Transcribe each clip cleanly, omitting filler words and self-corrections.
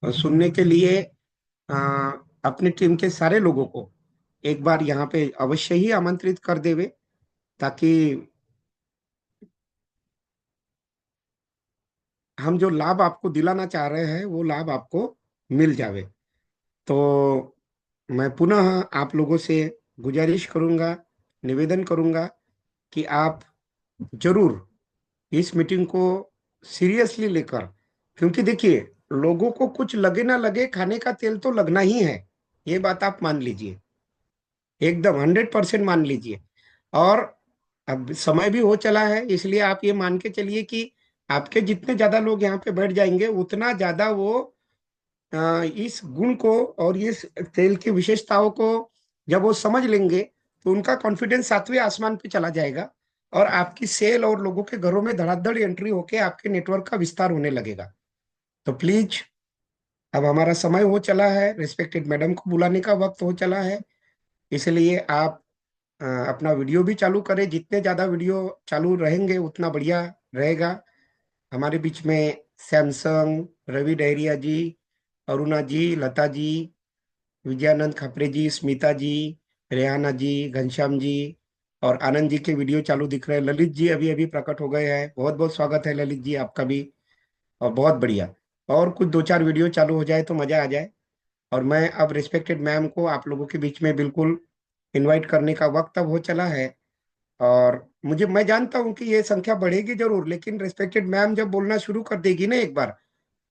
सुनने के लिए अ, अपनी टीम के सारे लोगों को एक बार यहाँ पे अवश्य ही आमंत्रित कर देवे, ताकि हम जो लाभ आपको दिलाना चाह रहे हैं वो लाभ आपको मिल जावे। तो मैं पुनः आप लोगों से गुजारिश करूंगा, निवेदन करूंगा कि आप जरूर इस मीटिंग को सीरियसली लेकर, क्योंकि देखिए, लोगों को कुछ लगे ना लगे, खाने का तेल तो लगना ही है। ये बात आप मान लीजिए, एकदम 100% मान लीजिए। और अब समय भी हो चला है, इसलिए आप ये मान के चलिए कि आपके जितने ज्यादा लोग यहाँ पे बैठ जाएंगे उतना ज्यादा वो इस गुण को और इस तेल की विशेषताओं को जब वो समझ लेंगे, तो उनका कॉन्फिडेंस सातवें आसमान पे चला जाएगा। और आपकी सेल और लोगों के घरों में धड़ाधड़ एंट्री होके आपके नेटवर्क का विस्तार होने लगेगा। तो प्लीज, अब हमारा समय हो चला है, रिस्पेक्टेड मैडम को बुलाने का वक्त हो चला है। इसलिए आप अपना वीडियो भी चालू करें। जितने ज्यादा वीडियो चालू रहेंगे उतना बढ़िया रहेगा। हमारे बीच में सैमसंग, रवि डहरिया जी, अरुणा जी, लता जी, विजयानंद खपरे जी, स्मिता जी, रेहाना जी, घनश्याम जी और आनंद जी के वीडियो चालू दिख रहे हैं। ललित जी अभी अभी प्रकट हो गए हैं, बहुत बहुत स्वागत है ललित जी आपका भी। और बहुत बढ़िया। और कुछ दो चार वीडियो चालू हो जाए तो मजा आ जाए। और मैं अब रिस्पेक्टेड मैम को आप लोगों के बीच में बिल्कुल इनवाइट करने का वक्त अब हो चला है। और मैं जानता हूं कि ये संख्या बढ़ेगी जरूर, लेकिन रिस्पेक्टेड मैम जब बोलना शुरू कर देगी ना एक बार,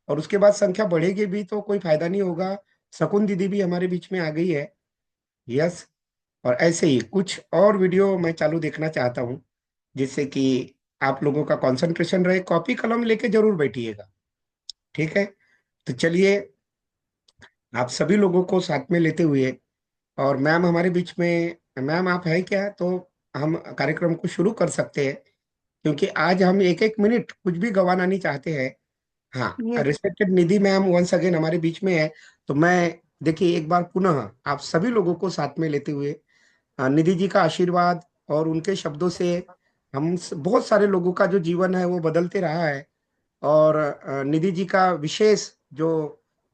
और उसके बाद संख्या बढ़ेगी भी, तो कोई फायदा नहीं होगा। शकुन दीदी भी हमारे बीच में आ गई है। यस। और ऐसे ही कुछ और वीडियो मैं चालू देखना चाहता हूँ, जिससे कि आप लोगों का कंसंट्रेशन रहे। कॉपी कलम लेके जरूर बैठिएगा, ठीक है? तो चलिए, आप सभी लोगों को साथ में लेते हुए, और मैम हमारे बीच में, मैम आप है क्या, तो हम कार्यक्रम को शुरू कर सकते हैं। क्योंकि आज हम एक एक मिनट कुछ भी गंवाना नहीं चाहते हैं। हाँ, यस। रिस्पेक्टेड निधि मैम वंस अगेन हमारे बीच में है। तो मैं, देखिए, एक बार पुनः आप सभी लोगों को साथ में लेते हुए, निधि जी का आशीर्वाद और उनके शब्दों से बहुत सारे लोगों का जो जीवन है वो बदलते रहा है। और निधि जी का विशेष जो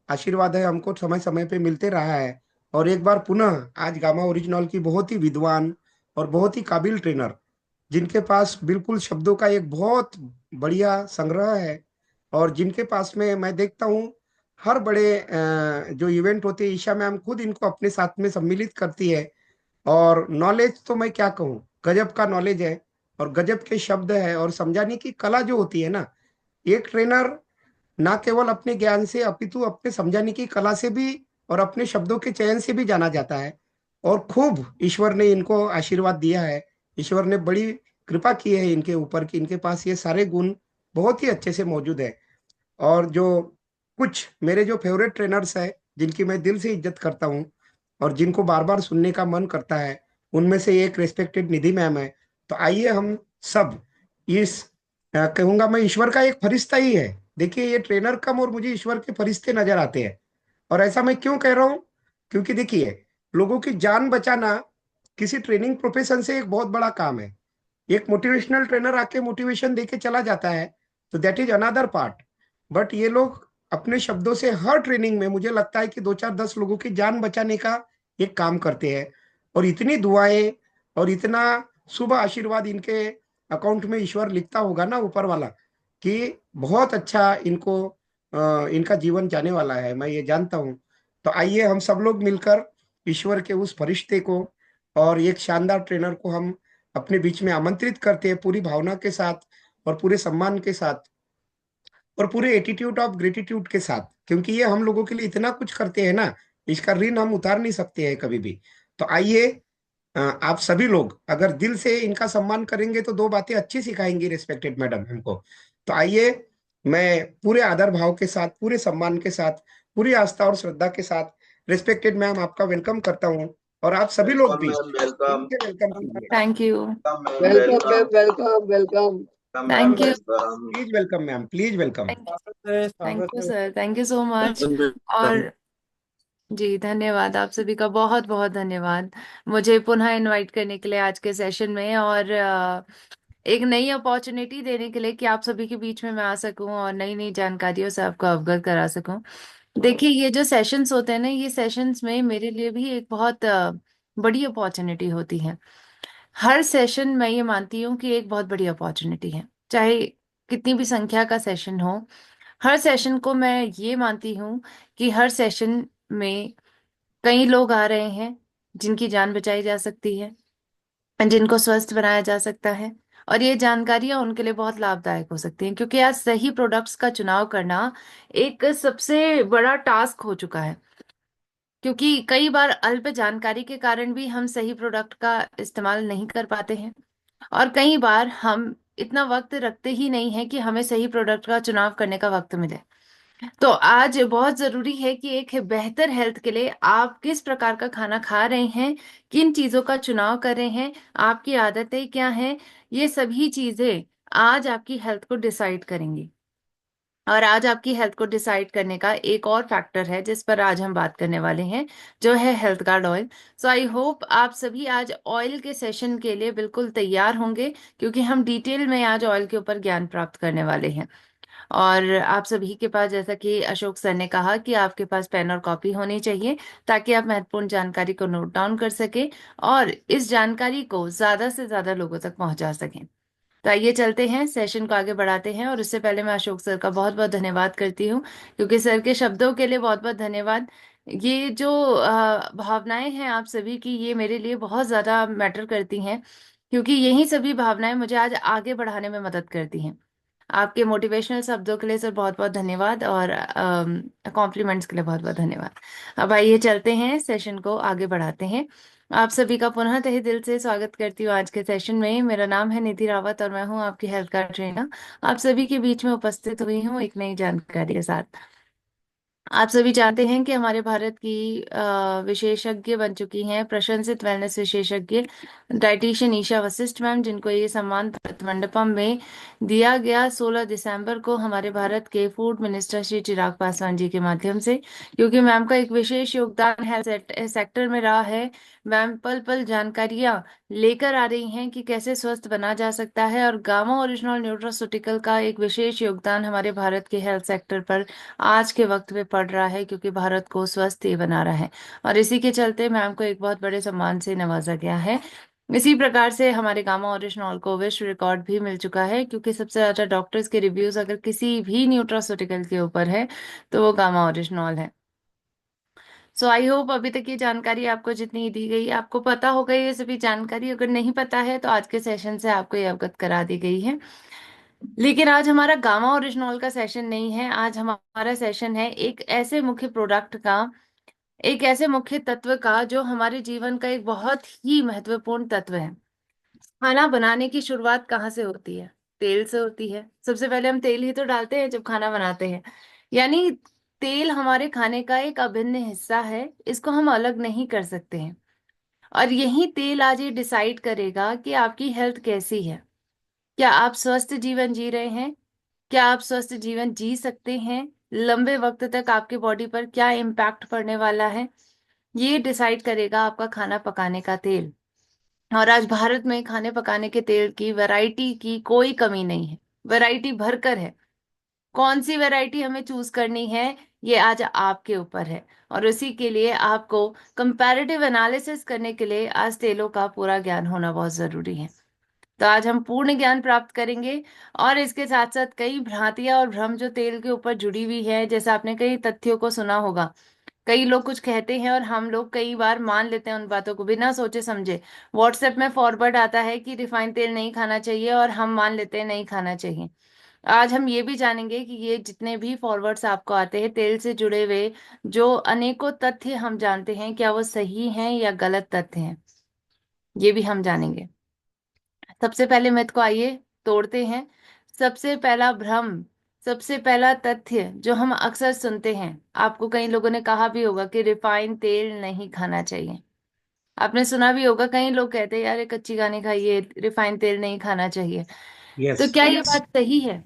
आशीर्वाद है हमको समय समय पे मिलते रहा है। और एक बार पुनः आज गामा ओरिजिनल की बहुत ही विद्वान और बहुत ही काबिल ट्रेनर, जिनके पास बिल्कुल शब्दों का एक बहुत बढ़िया संग्रह है, और जिनके पास में मैं देखता हूँ हर बड़े जो इवेंट होते हैं, ईशा मैम खुद इनको अपने साथ में सम्मिलित करती है। और नॉलेज तो मैं क्या कहूँ, गजब का नॉलेज है और गजब के शब्द है, और समझाने की कला जो होती है ना, एक ट्रेनर ना केवल अपने ज्ञान से अपितु अपने समझाने की कला से भी और अपने शब्दों के चयन से भी जाना जाता है। और खूब ईश्वर ने इनको आशीर्वाद दिया है। ईश्वर ने बड़ी कृपा की है इनके ऊपर कि इनके पास ये सारे गुण बहुत ही अच्छे से मौजूद है। और जो कुछ मेरे जो फेवरेट ट्रेनर्स है, जिनकी मैं दिल से इज्जत करता हूँ और जिनको बार बार सुनने का मन करता है, उनमें से एक रिस्पेक्टेड निधि मैम है। तो आइए हम सब इस, कहूंगा मैं, ईश्वर का एक फरिश्ता ही है। देखिए, ये ट्रेनर कम और मुझे ईश्वर के फरिश्ते नजर आते हैं। और ऐसा मैं क्यों कह रहा हूँ? क्योंकि देखिए, लोगों की जान बचाना किसी ट्रेनिंग प्रोफेशन से एक बहुत बड़ा काम है। एक मोटिवेशनल ट्रेनर आके मोटिवेशन देके चला जाता है, तो that is another part. But ये लोग अपने शब्दों से हर ट्रेनिंग में, मुझे लगता है कि दो चार दस लोगों की जान बचाने का एक काम करते हैं। और इतनी दुआएं और इतना शुभ आशीर्वाद इनके अकाउंट में ईश्वर लिखता होगा ना, ऊपर वाला, कि बहुत अच्छा इनको इनका जीवन जाने वाला है, मैं ये जानता हूँ। तो आइए हम सब लोग मिलकर ईश्वर के उस फरिश्ते को और एक शानदार ट्रेनर को हम अपने बीच में आमंत्रित करते हैं, पूरी भावना के साथ और पूरे सम्मान के साथ और पूरे एटीट्यूड ऑफ ग्रेटिट्यूड के साथ। क्योंकि ये हम लोगों के लिए इतना कुछ करते हैं ना, इसका ऋण हम उतार नहीं सकते हैं कभी भी। तो आइए, आप सभी लोग अगर दिल से इनका सम्मान करेंगे तो दो बातें अच्छी सिखाएंगी रिस्पेक्टेड मैडम हमको। तो आइए, मैं पूरे आदर भाव के साथ, पूरे सम्मान के साथ, पूरी आस्था और श्रद्धा के साथ रिस्पेक्टेड मैम आपका वेलकम करता हूँ। और आप सभी लोग वेलकम भी मैम, वेलकम। इनके वेलकम कीजिए। Thank you. Welcome ma'am, welcome ma'am, welcome. Welcome welcome. Welcome ma'am, thank you. Welcome. Please welcome ma'am, please welcome. Thank you sir, thank you so much. Welcome. और जी, धन्यवाद, आप सभी का बहुत बहुत धन्यवाद मुझे पुनः इनवाइट करने के लिए आज के सेशन में, और एक नई अपॉर्चुनिटी देने के लिए कि आप सभी के बीच में मैं आ सकूं और नई नई जानकारियों से आपको अवगत करा सकूं। देखिए, ये जो सेशंस होते हैं ना, ये सेशंस में मेरे लिए भी एक बहुत बड़ी अपॉर्चुनिटी होती है। हर सेशन मैं ये मानती हूँ कि एक बहुत बड़ी अपॉर्चुनिटी है, चाहे कितनी भी संख्या का सेशन हो। हर सेशन को मैं ये मानती हूँ कि हर सेशन में कई लोग आ रहे हैं जिनकी जान बचाई जा सकती है, जिनको स्वस्थ बनाया जा सकता है। और ये जानकारियां उनके लिए बहुत लाभदायक हो सकती हैं, क्योंकि आज सही प्रोडक्ट्स का चुनाव करना एक सबसे बड़ा टास्क हो चुका है। क्योंकि कई बार अल्प जानकारी के कारण भी हम सही प्रोडक्ट का इस्तेमाल नहीं कर पाते हैं, और कई बार हम इतना वक्त रखते ही नहीं है कि हमें सही प्रोडक्ट का चुनाव करने का वक्त मिले। तो आज बहुत जरूरी है कि एक बेहतर हेल्थ के लिए आप किस प्रकार का खाना खा रहे हैं, किन चीजों का चुनाव कर रहे हैं, आपकी आदतें क्या हैं, ये सभी चीजें आज आपकी हेल्थ को डिसाइड करेंगी। और आज आपकी हेल्थ को डिसाइड करने का एक और फैक्टर है जिस पर आज हम बात करने वाले हैं, जो है health card oil. So I hope आप सभी आज ऑयल के सेशन के लिए बिल्कुल तैयार होंगे, क्योंकि हम डिटेल में आज ऑयल के ऊपर ज्ञान प्राप्त करने वाले हैं। और आप सभी के पास, जैसा कि अशोक सर ने कहा, कि आपके पास पेन और कॉपी होनी चाहिए, ताकि आप महत्वपूर्ण जानकारी को नोट डाउन कर सके और इस जानकारी को ज्यादा से ज्यादा लोगों तक पहुंचा सकें। तो आइए चलते हैं, सेशन को आगे बढ़ाते हैं। और उससे पहले मैं अशोक सर का बहुत बहुत धन्यवाद करती हूँ, क्योंकि सर के शब्दों के लिए बहुत बहुत धन्यवाद। ये जो भावनाएं हैं आप सभी की, ये मेरे लिए बहुत ज्यादा मैटर करती हैं, क्योंकि यही सभी भावनाएं मुझे आज आगे बढ़ाने में मदद करती हैं। आपके मोटिवेशनल शब्दों के लिए सर बहुत बहुत धन्यवाद, और कॉम्प्लीमेंट्स के लिए बहुत बहुत धन्यवाद। अब आइए चलते हैं, सेशन को आगे बढ़ाते हैं। आप सभी का पुनः तहे दिल से स्वागत करती हूँ आज के सेशन में। मेरा नाम है निधि रावत और मैं हूँ आपकी हेल्थ कार्ड ट्रेनर। आप सभी के बीच में उपस्थित हुई हूँ एक नई जानकारी के साथ। आप सभी जानते हैं कि हमारे भारत की विशेषज्ञ बन चुकी हैं, प्रशंसित वेलनेस विशेषज्ञ डाइटिशियन ईशा वशिष्ठ मैम, जिनको ये सम्मान भारत मंडपम में दिया गया 16 दिसंबर को हमारे भारत के फूड मिनिस्टर श्री चिराग पासवान जी के माध्यम से। क्योंकि मैम का एक विशेष योगदान हेल्थ सेक्टर में रहा है, मैम पल पल जानकारियां लेकर आ रही हैं कि कैसे स्वस्थ बना जा सकता है। और गामा ओरिजिनल न्यूट्रास्यूटिकल का एक विशेष योगदान हमारे भारत के हेल्थ सेक्टर पर आज के वक्त में पड़ रहा है, क्योंकि भारत को स्वस्थ ही बना रहा है। और इसी के चलते मैम को एक बहुत बड़े सम्मान से नवाजा गया है। इसी प्रकार से हमारे गामा ओरिजिनॉल को विश्व रिकॉर्ड भी मिल चुका है, क्योंकि सबसे ज्यादा डॉक्टर्स के रिव्यूज अगर किसी भी न्यूट्रास्यूटिकल के ऊपर है तो वो गामा ओरिजिनॉल है। सो आई होप अभी तक ये जानकारी आपको जितनी दी गई आपको पता हो गई, ये सभी जानकारी अगर नहीं पता है तो आज के सेशन से आपको ये अवगत करा दी गई है। लेकिन आज हमारा गामा ओरिजिनॉल का सेशन नहीं है, आज हमारा सेशन है एक ऐसे मुख्य प्रोडक्ट का, एक ऐसे मुख्य तत्व का जो हमारे जीवन का एक बहुत ही महत्वपूर्ण तत्व है। खाना बनाने की शुरुआत कहाँ से होती है? तेल से होती है। सबसे पहले हम तेल ही तो डालते हैं जब खाना बनाते हैं। यानी तेल हमारे खाने का एक अभिन्न हिस्सा है, इसको हम अलग नहीं कर सकते हैं। और यही तेल आज ये डिसाइड करेगा कि आपकी हेल्थ कैसी है। क्या आप स्वस्थ जीवन जी रहे हैं? क्या आप स्वस्थ जीवन जी सकते हैं? लंबे वक्त तक आपकी बॉडी पर क्या इम्पैक्ट पड़ने वाला है, ये डिसाइड करेगा आपका खाना पकाने का तेल। और आज भारत में खाने पकाने के तेल की वैरायटी की कोई कमी नहीं है, वैरायटी भरकर है। कौन सी वैरायटी हमें चूज करनी है, ये आज आपके ऊपर है। और उसी के लिए आपको कंपैरेटिव एनालिसिस करने के लिए आज तेलों का पूरा ज्ञान होना बहुत जरूरी है। तो आज हम पूर्ण ज्ञान प्राप्त करेंगे। और इसके साथ साथ कई भ्रांतियां और भ्रम जो तेल के ऊपर जुड़ी हुई है, जैसे आपने कई तथ्यों को सुना होगा। कई लोग कुछ कहते हैं और हम लोग कई बार मान लेते हैं उन बातों को बिना सोचे समझे। व्हाट्सएप में फॉरवर्ड आता है कि रिफाइंड तेल नहीं खाना चाहिए और हम मान लेते हैं नहीं खाना चाहिए। आज हम ये भी जानेंगे कि ये जितने भी फॉरवर्ड्स आपको आते हैं तेल से जुड़े हुए, जो अनेकों तथ्य हम जानते हैं, क्या वो सही हैं या गलत तथ्य हैं, ये भी हम जानेंगे। सबसे पहले मिथ को आइए तोड़ते हैं। सबसे पहला भ्रम, सबसे पहला तथ्य जो हम अक्सर सुनते हैं, आपको कई लोगों ने कहा भी होगा कि रिफाइंड तेल नहीं खाना चाहिए। आपने सुना भी होगा कई लोग कहते हैं यार ये कच्ची घानी खाइए, रिफाइंड तेल नहीं खाना चाहिए। यस। तो क्या ये बात सही है?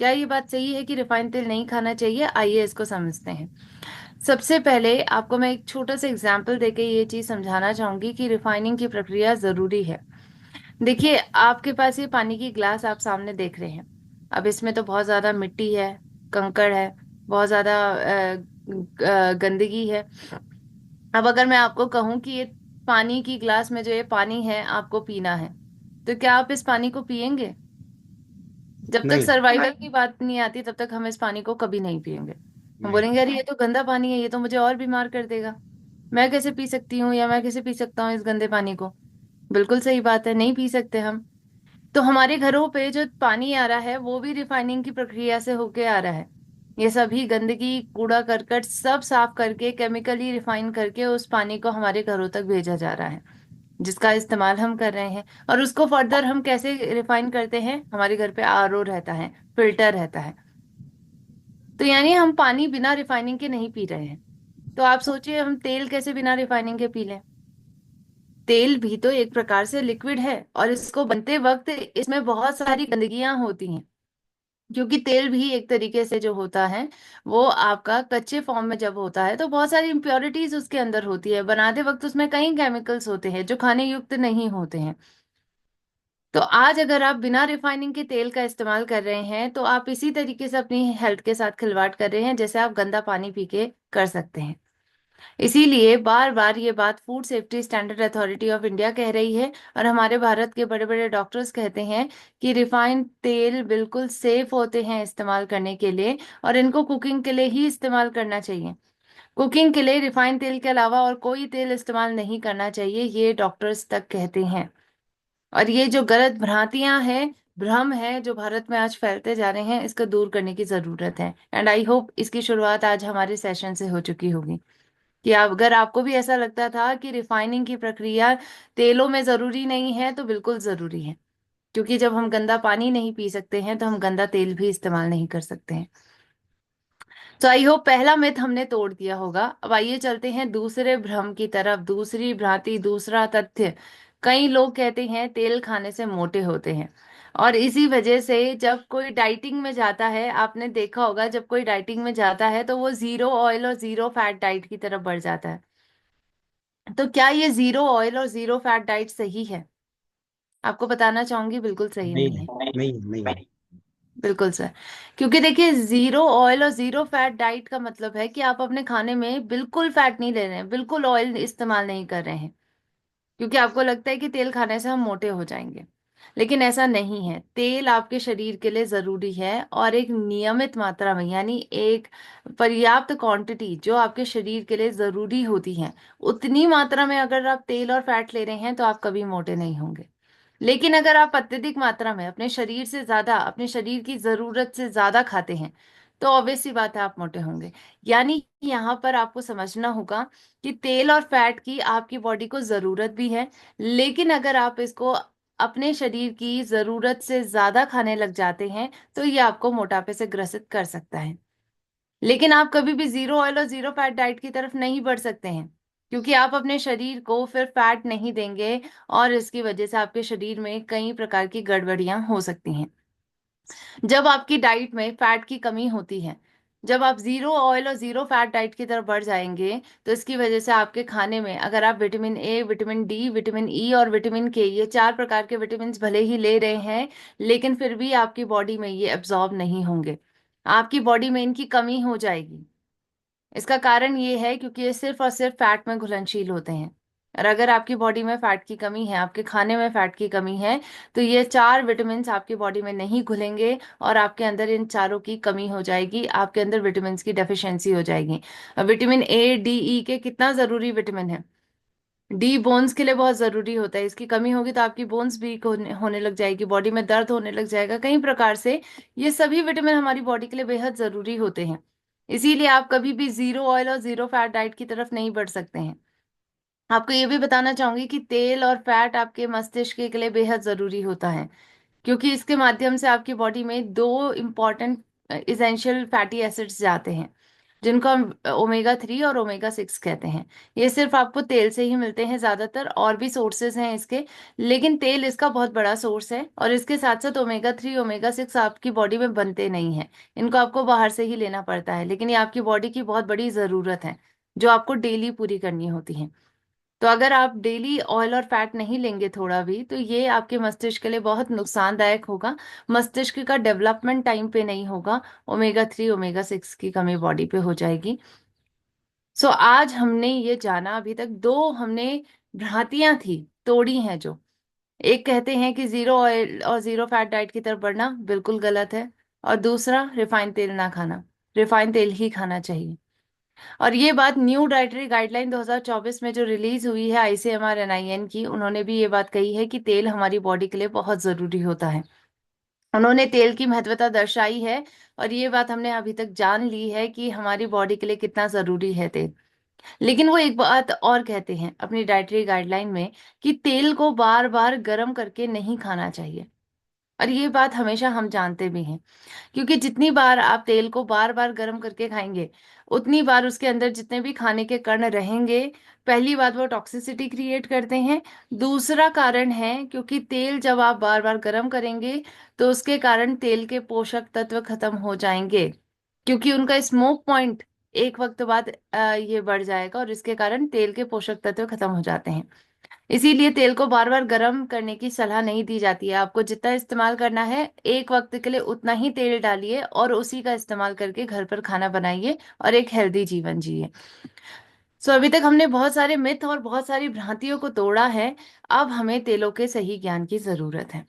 क्या ये बात सही है कि रिफाइंड तेल नहीं खाना चाहिए? आइए इसको समझते हैं। सबसे पहले आपको मैं एक छोटा सा एग्जाम्पल देके ये चीज समझाना चाहूंगी कि रिफाइनिंग की प्रक्रिया जरूरी है। देखिए, आपके पास ये पानी की ग्लास आप सामने देख रहे हैं। अब इसमें तो बहुत ज्यादा मिट्टी है, कंकड़ है, बहुत ज्यादा गंदगी है। अब अगर मैं आपको कहूं कि ये पानी की ग्लास में जो ये पानी है आपको पीना है, तो क्या आप इस पानी को पिएंगे? जब तक नहीं। सर्वाइवल की बात नहीं आती तब तक हम इस पानी को कभी नहीं पिएंगे। हम नहीं। बोलेंगे अरे ये तो गंदा पानी है, ये तो मुझे और बीमार कर देगा, मैं कैसे पी सकती हूँ या मैं कैसे पी सकता हूँ इस गंदे पानी को। बिल्कुल सही बात है, नहीं पी सकते हम। तो हमारे घरों पे जो पानी आ रहा है वो भी रिफाइनिंग की प्रक्रिया से होके आ रहा है। ये सभी गंदगी कूड़ा करकट सब साफ करके केमिकली रिफाइन करके उस पानी को हमारे घरों तक भेजा जा रहा है, जिसका इस्तेमाल हम कर रहे हैं। और उसको फर्दर हम कैसे रिफाइन करते हैं, हमारे घर पे आरओ रहता है, फिल्टर रहता है। तो यानी हम पानी बिना रिफाइनिंग के नहीं पी रहे हैं। तो आप सोचिए हम तेल कैसे बिना रिफाइनिंग के पी लें। तेल भी तो एक प्रकार से लिक्विड है, और इसको बनते वक्त इसमें बहुत सारी गंदगियां होती हैं। क्योंकि तेल भी एक तरीके से जो होता है वो आपका कच्चे फॉर्म में जब होता है तो बहुत सारी इम्प्योरिटीज उसके अंदर होती है, बनाते वक्त उसमें कई केमिकल्स होते हैं जो खाने युक्त नहीं होते हैं। तो आज अगर आप बिना रिफाइनिंग के तेल का इस्तेमाल कर रहे हैं तो आप इसी तरीके से अपनी हेल्थ के साथ खिलवाड़ कर रहे हैं जैसे आप गंदा पानी पी के कर सकते हैं। इसीलिए बार बार ये बात food safety standard authority of India कह रही है, और हमारे भारत के बड़े बड़े डॉक्टर्स कहते हैं कि रिफाइंड तेल बिल्कुल सेफ होते हैं इस्तेमाल करने के लिए, और इनको कुकिंग के लिए ही इस्तेमाल करना चाहिए। कुकिंग के लिए रिफाइंड तेल के अलावा और कोई तेल इस्तेमाल नहीं करना चाहिए, ये डॉक्टर्स तक कहते हैं। और ये जो गलत भ्रांतियां हैं, भ्रम है जो भारत में आज फैलते जा रहे हैं, इसको दूर करने की जरूरत है। एंड आई होप इसकी शुरुआत आज हमारे सेशन से हो चुकी होगी। कि अगर आपको भी ऐसा लगता था कि रिफाइनिंग की प्रक्रिया तेलों में जरूरी नहीं है, तो बिल्कुल जरूरी है। क्योंकि जब हम गंदा पानी नहीं पी सकते हैं तो हम गंदा तेल भी इस्तेमाल नहीं कर सकते हैं। तो आई होप पहला मिथ हमने तोड़ दिया होगा। अब आइए चलते हैं दूसरे भ्रम की तरफ, दूसरी भ्रांति, दूसरा तथ्य। कई लोग कहते हैं तेल खाने से मोटे होते हैं, और इसी वजह से जब कोई डाइटिंग में जाता है, आपने देखा होगा जब कोई डाइटिंग में जाता है तो वो जीरो ऑयल और जीरो फैट डाइट की तरफ बढ़ जाता है। तो क्या ये जीरो ऑयल और जीरो फैट डाइट सही है? आपको बताना चाहूंगी बिल्कुल सही नहीं नहीं है। है। नहीं है। नहीं है। बिल्कुल सर। क्योंकि देखिए जीरो ऑयल और जीरो फैट डाइट का मतलब है कि आप अपने खाने में बिल्कुल फैट नहीं ले रहे हैं, बिल्कुल ऑयल इस्तेमाल नहीं कर रहे हैं, क्योंकि आपको लगता है कि तेल खाने से हम मोटे हो जाएंगे। लेकिन ऐसा नहीं है, तेल आपके शरीर के लिए जरूरी है, और एक नियमित मात्रा में, यानी एक पर्याप्त क्वांटिटी जो आपके शरीर के लिए जरूरी होती है, उतनी मात्रा में अगर आप तेल और फैट ले रहे हैं तो आप कभी मोटे नहीं होंगे। लेकिन अगर आप अत्यधिक मात्रा में अपने शरीर से ज्यादा, अपने शरीर की जरूरत से ज्यादा खाते हैं, तो ऑब्वियस सी बात है आप मोटे होंगे। यानी यहाँ पर आपको समझना होगा कि तेल और फैट की आपकी बॉडी को जरूरत भी है, लेकिन अगर आप इसको अपने शरीर की जरूरत से ज्यादा खाने लग जाते हैं तो ये आपको मोटापे से ग्रसित कर सकता है। लेकिन आप कभी भी जीरो ऑयल और जीरो फैट डाइट की तरफ नहीं बढ़ सकते हैं, क्योंकि आप अपने शरीर को फिर फैट नहीं देंगे, और इसकी वजह से आपके शरीर में कई प्रकार की गड़बड़ियां हो सकती हैं। जब आपकी डाइट में फैट की कमी होती है, जब आप जीरो ऑयल और जीरो फैट डाइट की तरफ बढ़ जाएंगे, तो इसकी वजह से आपके खाने में अगर आप vitamin A, vitamin D, vitamin E और विटामिन के, ये चार प्रकार के विटामिन भले ही ले रहे हैं, लेकिन फिर भी आपकी बॉडी में ये एब्जॉर्ब नहीं होंगे, आपकी बॉडी में इनकी कमी हो जाएगी। इसका कारण ये है क्योंकि ये सिर्फ और सिर्फ फैट में घुलनशील होते हैं। और अगर आपकी बॉडी में फैट की कमी है, आपके खाने में फैट की कमी है, तो ये चार विटामिन आपकी बॉडी में नहीं घुलेंगे, और आपके अंदर इन चारों की कमी हो जाएगी, आपके अंदर विटामिन की डेफिशिएंसी हो जाएगी। विटामिन ए, डी, ई के कितना जरूरी विटामिन है। डी बोन्स के लिए बहुत जरूरी होता है, इसकी कमी होगी तो आपकी बोन्स वीक होने लग जाएगी, बॉडी में दर्द होने लग जाएगा कई प्रकार से। ये सभी विटामिन हमारी बॉडी के लिए बेहद जरूरी होते हैं। इसीलिए आप कभी भी जीरो ऑयल और जीरो फैट डाइट की तरफ नहीं बढ़ सकते हैं। आपको ये भी बताना चाहूंगी कि तेल और फैट आपके मस्तिष्क के लिए बेहद जरूरी होता है, क्योंकि इसके माध्यम से आपकी बॉडी में दो इम्पॉर्टेंट इसेंशियल फैटी एसिड्स जाते हैं, जिनको हम ओमेगा 3 और ओमेगा 6 कहते हैं। ये सिर्फ आपको तेल से ही मिलते हैं ज्यादातर, और भी सोर्सेज हैं इसके, लेकिन तेल इसका बहुत बड़ा सोर्स है। और इसके साथ साथ ओमेगा 3, ओमेगा 6 आपकी बॉडी में बनते नहीं हैं, इनको आपको बाहर से ही लेना पड़ता है, लेकिन ये आपकी बॉडी की बहुत बड़ी जरूरत है जो आपको डेली पूरी करनी होती है। तो अगर आप डेली ऑयल और फैट नहीं लेंगे थोड़ा भी, तो ये आपके मस्तिष्क के लिए बहुत नुकसानदायक होगा। मस्तिष्क का डेवलपमेंट टाइम पे नहीं होगा, ओमेगा 3, ओमेगा 6 की कमी बॉडी पे हो जाएगी। सो आज हमने ये जाना, अभी तक दो हमने भ्रांतियां थी, तोड़ी हैं जो। एक कहते हैं कि जीरो ऑयल और जीरो फैट डाइट की तरफ बढ़ना बिल्कुल गलत है, और दूसरा रिफाइंड तेल ना खाना, रिफाइंड तेल ही खाना चाहिए। और ये बात न्यू डाइटरी गाइडलाइन 2024 में जो रिलीज हुई है आईसीएमआर एनआईएन की, उन्होंने भी ये बात कही है कि तेल हमारी बॉडी के लिए बहुत जरूरी होता है। उन्होंने तेल की महत्वता दर्शाई है, और ये बात हमने अभी तक जान ली है कि हमारी बॉडी के लिए कितना जरूरी है तेल। लेकिन वो एक बात और कहते हैं अपनी डाइटरी गाइडलाइन में, कि तेल को बार बार गर्म करके नहीं खाना चाहिए। और ये बात हमेशा हम जानते भी हैं, क्योंकि जितनी बार आप तेल को बार बार गर्म करके खाएंगे, उतनी बार उसके अंदर जितने भी खाने के कण रहेंगे, पहली बात वो टॉक्सिसिटी क्रिएट करते हैं। दूसरा कारण है, क्योंकि तेल जब आप बार बार गर्म करेंगे, तो उसके कारण तेल के पोषक तत्व खत्म हो जाएंगे, क्योंकि उनका स्मोक पॉइंट एक वक्त बाद ये बढ़ जाएगा, और इसके कारण तेल के पोषक तत्व खत्म हो जाते हैं। इसीलिए तेल को बार बार गर्म करने की सलाह नहीं दी जाती है। आपको जितना इस्तेमाल करना है एक वक्त के लिए उतना ही तेल डालिए, और उसी का इस्तेमाल करके घर पर खाना बनाइए और एक हेल्दी जीवन जिए। सो अभी तक हमने बहुत सारे मिथ और बहुत सारी भ्रांतियों को तोड़ा है। अब हमें तेलों के सही ज्ञान की जरूरत है,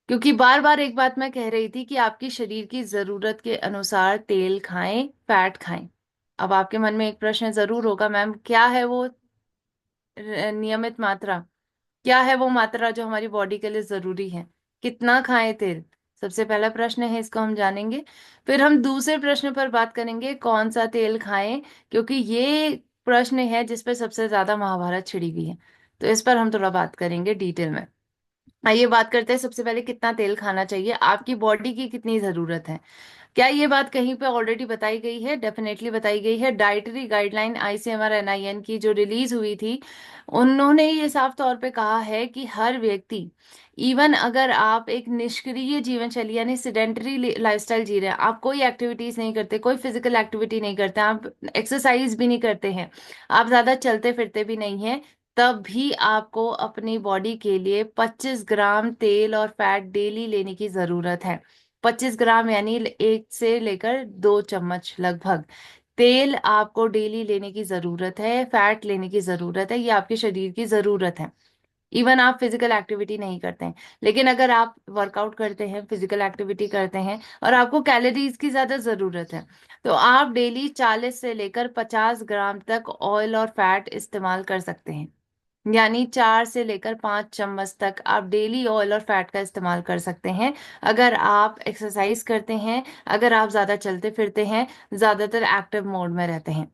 क्योंकि बार बार एक बात मैं कह रही थी कि आपकी शरीर की जरूरत के अनुसार तेल खाएं, फैट खाएं। अब आपके मन में एक प्रश्न जरूर होगा, मैम क्या है वो नियमित मात्रा, क्या है वो मात्रा जो हमारी बॉडी के लिए जरूरी है, कितना खाएं तेल? सबसे पहला प्रश्न है, इसको हम जानेंगे। फिर हम दूसरे प्रश्न पर बात करेंगे, कौन सा तेल खाएं, क्योंकि ये प्रश्न है जिस पर सबसे ज्यादा महाभारत छिड़ी हुई है। तो इस पर हम थोड़ा बात करेंगे डिटेल में। आइए बात करते हैं सबसे पहले, कितना तेल खाना चाहिए, आपकी बॉडी की कितनी जरूरत है। क्या ये बात कहीं पे ऑलरेडी बताई गई है? डेफिनेटली बताई गई है। डाइटरी गाइडलाइन आईसीएमआर एनआईएन की जो रिलीज हुई थी, उन्होंने ये साफ तौर पे कहा है कि हर व्यक्ति, इवन अगर आप एक निष्क्रिय जीवन शैली यानी सिडेंटरी लाइफस्टाइल जी रहे हैं, आप कोई एक्टिविटीज नहीं करते, कोई फिजिकल एक्टिविटी नहीं करते, आप एक्सरसाइज भी नहीं करते हैं, आप ज्यादा चलते फिरते भी नहीं हैं, तब भी आपको अपनी बॉडी के लिए 25 ग्राम तेल और फैट डेली लेने की जरूरत है। 25 ग्राम यानी एक से लेकर 2 चम्मच लगभग तेल आपको डेली लेने की जरूरत है, फैट लेने की जरूरत है, ये आपके शरीर की जरूरत है। इवन आप फिजिकल एक्टिविटी नहीं करते हैं, लेकिन अगर आप वर्कआउट करते हैं, फिजिकल एक्टिविटी करते हैं, और आपको कैलोरीज की ज्यादा जरूरत है, तो आप डेली 40 से लेकर 50 ग्राम तक ऑयल और फैट इस्तेमाल कर सकते हैं। यानी 4 से लेकर 5 चम्मच तक आप डेली ऑयल और फैट का इस्तेमाल कर सकते हैं, अगर आप एक्सरसाइज करते हैं, अगर आप ज्यादा चलते फिरते हैं, ज्यादातर एक्टिव मोड में रहते हैं।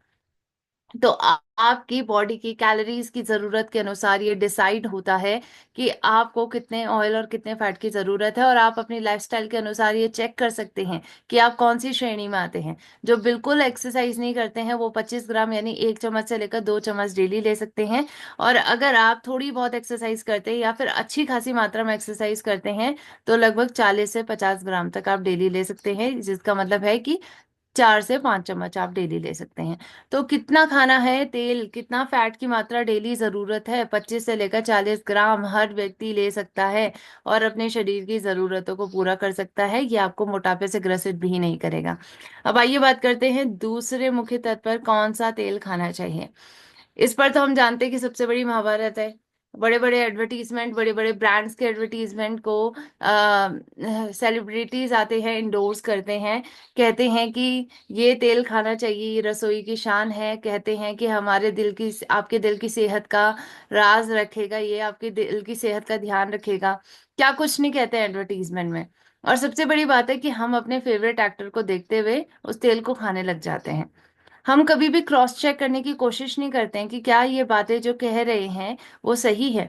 तो आपकी बॉडी की कैलोरीज की जरूरत के अनुसार ये डिसाइड होता है कि आपको कितने ऑयल और कितने फैट की जरूरत है, और आप अपनी लाइफस्टाइल के अनुसार ये चेक कर सकते हैं कि आप कौन सी श्रेणी में आते हैं। जो बिल्कुल एक्सरसाइज नहीं करते हैं वो 25 ग्राम यानी 1 चम्मच से लेकर 2 चम्मच डेली ले सकते हैं। और अगर आप थोड़ी बहुत एक्सरसाइज करते हैं या फिर अच्छी खासी मात्रा में एक्सरसाइज करते हैं, तो लगभग 40 से 50 ग्राम तक आप डेली ले सकते हैं, जिसका मतलब है कि 4 से 5 चम्मच आप डेली ले सकते हैं। तो कितना खाना है तेल, कितना फैट की मात्रा डेली जरूरत है, 25 से लेकर 40 ग्राम हर व्यक्ति ले सकता है, और अपने शरीर की जरूरतों को पूरा कर सकता है। ये आपको मोटापे से ग्रसित भी नहीं करेगा। अब आइए बात करते हैं दूसरे मुख्य तत्व पर, कौन सा तेल खाना चाहिए। इस पर तो हम जानते हैं कि सबसे बड़ी महाभारत है। बड़े बड़े एडवर्टीजमेंट, बड़े बड़े ब्रांड्स के एडवर्टीजमेंट को सेलिब्रिटीज आते हैं, इंडोर्स करते हैं, कहते हैं कि ये तेल खाना चाहिए, ये रसोई की शान है, कहते हैं कि हमारे दिल की, आपके दिल की सेहत का राज रखेगा, ये आपके दिल की सेहत का ध्यान रखेगा। क्या कुछ नहीं कहते हैं एडवर्टीजमेंट में। और सबसे बड़ी बात है कि हम अपने फेवरेट एक्टर को देखते हुए उस तेल को खाने लग जाते हैं। हम कभी भी क्रॉस चेक करने की कोशिश नहीं करते हैं कि क्या ये बातें जो कह रहे हैं वो सही है।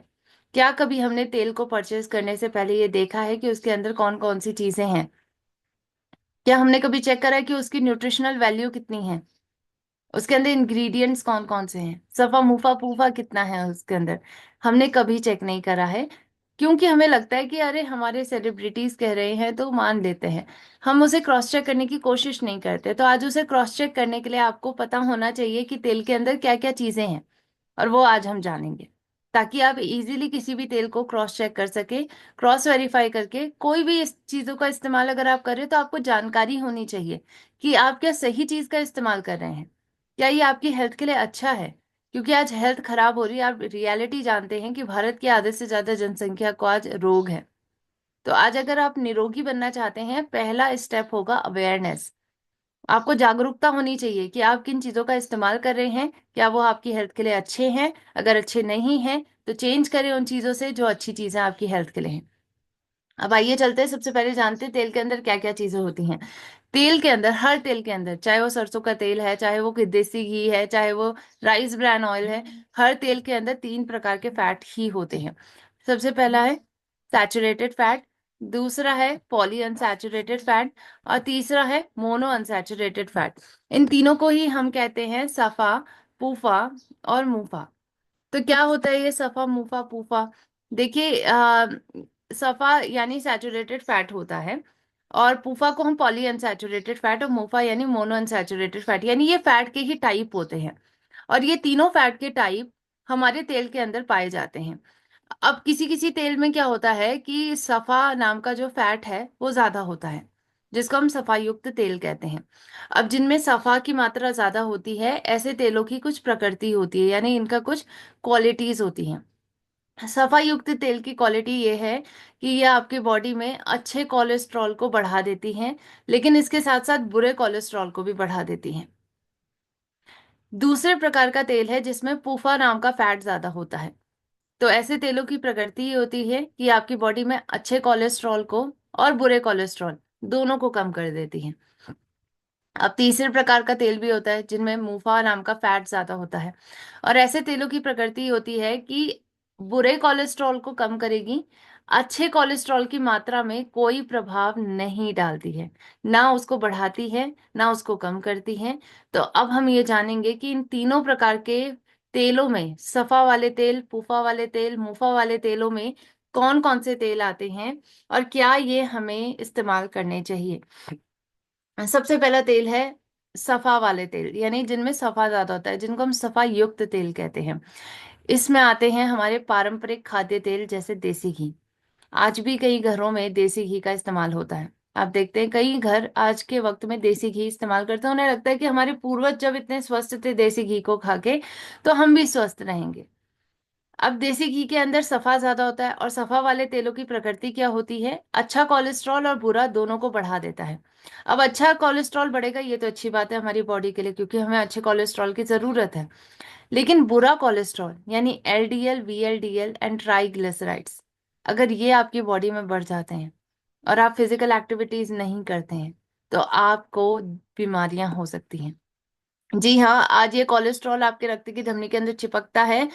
क्या कभी हमने तेल को परचेज करने से पहले ये देखा है कि उसके अंदर कौन कौन सी चीजें हैं? क्या हमने कभी चेक करा है कि उसकी न्यूट्रिशनल वैल्यू कितनी है, उसके अंदर इंग्रेडिएंट्स कौन कौन से हैं, सफा मुफा पूफा कितना है उसके अंदर? हमने कभी चेक नहीं करा है, क्योंकि हमें लगता है कि अरे हमारे सेलिब्रिटीज कह रहे हैं तो मान लेते हैं। हम उसे क्रॉस चेक करने की कोशिश नहीं करते। तो आज उसे क्रॉस चेक करने के लिए आपको पता होना चाहिए कि तेल के अंदर क्या क्या चीजें हैं, और वो आज हम जानेंगे, ताकि आप इजीली किसी भी तेल को क्रॉस चेक कर सके, क्रॉस वेरीफाई करके। कोई भी इस चीजों का इस्तेमाल अगर आप कर रहे हैं, तो आपको जानकारी होनी चाहिए कि आप क्या सही चीज का इस्तेमाल कर रहे हैं। क्या ये आपकी हेल्थ के लिए अच्छा है? क्योंकि आज हेल्थ खराब हो रही है, आप रियलिटी जानते हैं कि भारत की आधे से ज्यादा जनसंख्या को आज रोग है। तो आज अगर आप निरोगी बनना चाहते हैं, पहला स्टेप होगा अवेयरनेस। आपको जागरूकता होनी चाहिए कि आप किन चीजों का इस्तेमाल कर रहे हैं, क्या वो आपकी हेल्थ के लिए अच्छे हैं। अगर अच्छे नहीं हैं तो चेंज करें उन चीजों से जो अच्छी चीजें आपकी हेल्थ के लिए हैं। अब आइए चलते हैं, सबसे पहले जानते हैं तेल के अंदर क्या क्या चीजें होती हैं। तेल के अंदर, हर तेल के अंदर, चाहे वो सरसों का तेल है, चाहे वो देसी घी है, चाहे वो राइस ब्रान ऑयल है, हर तेल के अंदर तीन प्रकार के फैट ही होते हैं। सबसे पहला है सैचुरेटेड फैट, दूसरा है पॉली अनसैचुरेटेड फैट, और तीसरा है मोनो अनसैचुरेटेड फैट। इन तीनों को ही हम कहते हैं सफा, पूफा और मुफा। तो क्या होता है ये सफा, मुफा, पूफा? देखिए, सफा यानी सैचुरेटेड फैट होता है, और पूफा को हम पॉली अनसैचुरेटेड फैट, और मुफा यानी मोनो अनसैचुरेटेड फैट, यानी ये फैट के ही टाइप होते हैं। और ये तीनों फैट के टाइप हमारे तेल के अंदर पाए जाते हैं। अब किसी किसी तेल में क्या होता है कि सफा नाम का जो फैट है वो ज्यादा होता है, जिसको हम सफा युक्त तेल कहते हैं। अब जिनमें सफा की मात्रा ज्यादा होती है, ऐसे तेलों की कुछ प्रकृति होती है, यानी इनका कुछ क्वालिटीज होती हैं। सफा युक्त तेल की क्वालिटी ये है कि ये आपके बॉडी में अच्छे कोलेस्ट्रॉल को बढ़ा देती हैं, लेकिन इसके साथ साथ बुरे कोलेस्ट्रॉल को भी बढ़ा देती हैं। दूसरे प्रकार का तेल है जिसमें पूफा नाम का फैट ज्यादा होता है। तो ऐसे तेलों की प्रकृति ये होती है कि आपकी बॉडी में अच्छे कोलेस्ट्रॉल को और बुरे कोलेस्ट्रॉल दोनों को कम कर देती है। अब तीसरे प्रकार का तेल भी होता है जिनमें मूफा नाम का फैट ज्यादा होता है। और ऐसे तेलों की प्रकृति होती है कि बुरे कोलेस्ट्रॉल को कम करेगी, अच्छे कोलेस्ट्रॉल की मात्रा में कोई प्रभाव नहीं डालती है, ना उसको बढ़ाती है ना उसको कम करती है। तो अब हम ये जानेंगे कि इन तीनों प्रकार के तेलों में, सफा वाले तेल, पूफा वाले तेल, मुफा वाले तेलों में कौन कौन से तेल आते हैं और क्या ये हमें इस्तेमाल करने चाहिए। सबसे पहला तेल है सफा वाले तेल, यानी जिनमें सफा ज्यादा होता है, जिनको हम सफा युक्त तेल कहते हैं। इसमें आते हैं हमारे पारंपरिक खाद्य तेल जैसे देसी घी। आज भी कई घरों में देसी घी का इस्तेमाल होता है। आप देखते हैं कई घर आज के वक्त में देसी घी इस्तेमाल करते हैं, उन्हें लगता है कि हमारे पूर्वज जब इतने स्वस्थ थे देसी घी को खा के, तो हम भी स्वस्थ रहेंगे। अब देसी घी के अंदर सफा ज्यादा होता है, और सफा वाले तेलों की प्रकृति क्या होती है, अच्छा कोलेस्ट्रॉल और बुरा दोनों को बढ़ा देता है। अब अच्छा कोलेस्ट्रॉल बढ़ेगा ये तो अच्छी बात है हमारी बॉडी के लिए, क्योंकि हमें अच्छे कोलेस्ट्रॉल की जरूरत है। लेकिन बुरा कोलेस्ट्रॉल यानी एलडीएल, वीएलडीएल एंड ट्राइग्लिसराइड्स, अगर ये आपकी बॉडी में बढ़ जाते हैं और आप फिजिकल एक्टिविटीज नहीं करते हैं, तो आपको बीमारियां हो सकती हैं। जी हाँ, आज ये कोलेस्ट्रॉल आपके रक्त की धमनी के अंदर चिपकता है,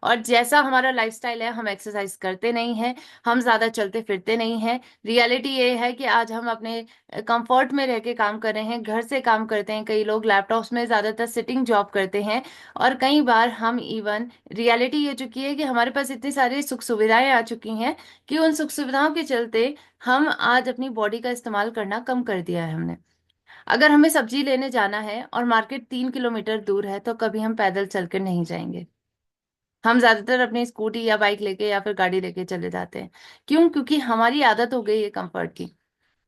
और जैसा हमारा लाइफस्टाइल है, हम एक्सरसाइज करते नहीं हैं, हम ज्यादा चलते फिरते नहीं हैं। रियलिटी ये है कि आज हम अपने कंफर्ट में रह के काम कर रहे हैं, घर से काम करते हैं, कई लोग लैपटॉप्स में ज्यादातर सिटिंग जॉब करते हैं। और कई बार हम इवन, रियलिटी ये चुकी है कि हमारे पास इतनी सारी सुख सुविधाएं आ चुकी हैं कि उन सुख सुविधाओं के चलते हम आज अपनी बॉडी का इस्तेमाल करना कम कर दिया है हमने। अगर हमें सब्जी लेने जाना है और मार्केट 3 किलोमीटर दूर है, तो कभी हम पैदल चलकर नहीं जाएंगे, हम ज्यादातर अपनी स्कूटी या बाइक लेके या फिर गाड़ी लेके चले जाते हैं। क्यों? क्योंकि हमारी आदत हो गई है कंफर्ट की।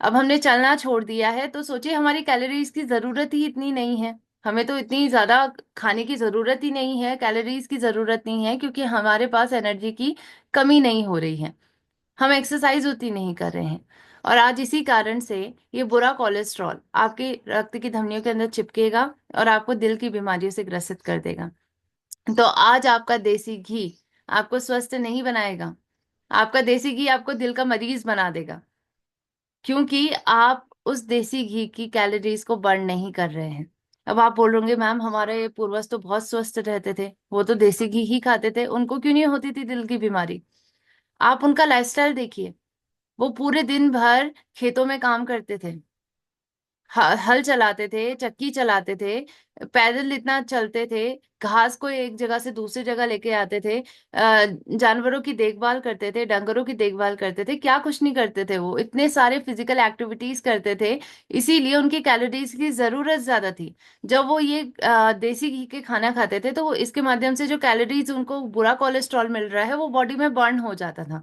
अब हमने चलना छोड़ दिया है, तो सोचिए हमारी कैलोरीज की जरूरत ही इतनी नहीं है, हमें तो इतनी ज्यादा खाने की जरूरत ही नहीं है, कैलोरीज की जरूरत नहीं है, क्योंकि हमारे पास एनर्जी की कमी नहीं हो रही है, हम एक्सरसाइज उतनी नहीं कर रहे हैं। और आज इसी कारण से ये बुरा कोलेस्ट्रॉल आपके रक्त की धमनियों के अंदर चिपकेगा और आपको दिल की बीमारियों से ग्रसित कर देगा। तो आज आपका देसी घी आपको स्वस्थ नहीं बनाएगा, आपका देसी घी आपको दिल का मरीज बना देगा, क्योंकि आप उस देसी घी की कैलोरीज को बर्न नहीं कर रहे हैं। अब आप बोल रहे मैम हमारे पूर्वज तो बहुत स्वस्थ रहते थे, वो तो देसी घी ही खाते थे, उनको क्यों नहीं होती थी दिल की बीमारी? आप उनका लाइफस्टाइल देखिए, वो पूरे दिन भर खेतों में काम करते थे, हल चलाते थे, चक्की चलाते थे, पैदल इतना चलते थे, घास को एक जगह से दूसरी जगह लेके आते थे, जानवरों की देखभाल करते थे, डंगरों की देखभाल करते थे, क्या कुछ नहीं करते थे, वो इतने सारे फिजिकल एक्टिविटीज करते थे। इसीलिए उनकी कैलोरीज की जरूरत ज्यादा थी। जब वो ये देसी घी के खाना खाते थे, तो वो इसके माध्यम से जो कैलोरीज उनको बुरा कोलेस्ट्रॉल मिल रहा है वो बॉडी में बर्न हो जाता था,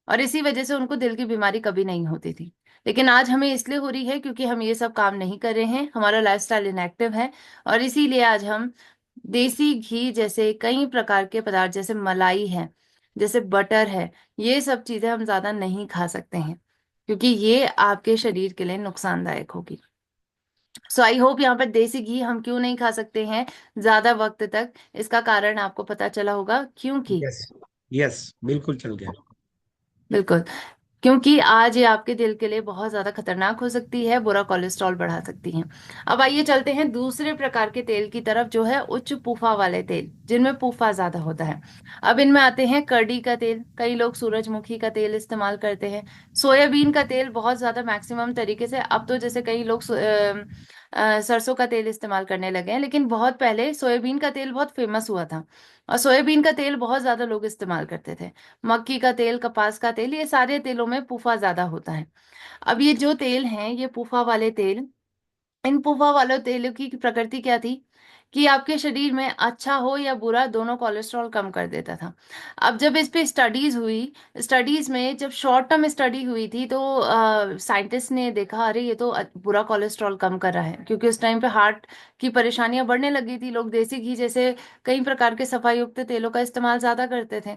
और इसी वजह से उनको दिल की बीमारी कभी नहीं होती थी। लेकिन आज हमें इसलिए हो रही है क्योंकि हम ये सब काम नहीं कर रहे हैं, हमारा लाइफस्टाइल इनएक्टिव है। और इसीलिए आज हम देसी घी जैसे कई प्रकार के पदार्थ, जैसे मलाई है, जैसे बटर है, ये सब चीजें हम ज्यादा नहीं खा सकते हैं, क्योंकि ये आपके शरीर के लिए नुकसानदायक होगी। सो आई होप यहाँ पर देसी घी हम क्यों नहीं खा सकते हैं ज्यादा वक्त तक, इसका कारण आपको पता चला होगा, क्योंकि यस, यस, बिल्कुल चल गया। बिल्कुल, क्योंकि आज ये आपके दिल के लिए बहुत ज्यादा खतरनाक हो सकती है, बुरा कोलेस्ट्रॉल बढ़ा सकती है। अब आइए चलते हैं दूसरे प्रकार के तेल की तरफ, जो है उच्च पूफा वाले तेल, जिनमें पूफा ज्यादा होता है। अब इनमें आते हैं करडी का तेल, कई लोग सूरजमुखी का तेल इस्तेमाल करते हैं, सोयाबीन का तेल बहुत ज्यादा मैक्सिमम तरीके से, अब तो जैसे कई लोग सरसों का तेल इस्तेमाल करने लगे हैं, लेकिन बहुत पहले सोयाबीन का तेल बहुत फेमस हुआ था, और सोयाबीन का तेल बहुत ज्यादा लोग इस्तेमाल करते थे। मक्की का तेल, कपास का तेल, ये सारे तेलों में पूफा ज्यादा होता है। अब ये जो तेल हैं, ये पूफा वाले तेल, इन पुफा वाले तेलों की प्रकृति क्या थी कि आपके शरीर में अच्छा हो या बुरा दोनों कोलेस्ट्रॉल कम कर देता था। अब जब इस पे स्टडीज हुई, स्टडीज में जब शॉर्ट टर्म स्टडी हुई थी, तो साइंटिस्ट ने देखा, अरे ये तो बुरा कोलेस्ट्रॉल कम कर रहा है, क्योंकि उस टाइम पे हार्ट की परेशानियां बढ़ने लगी थी, लोग देसी घी जैसे कई प्रकार के सफाई युक्त तेलों का इस्तेमाल ज्यादा करते थे।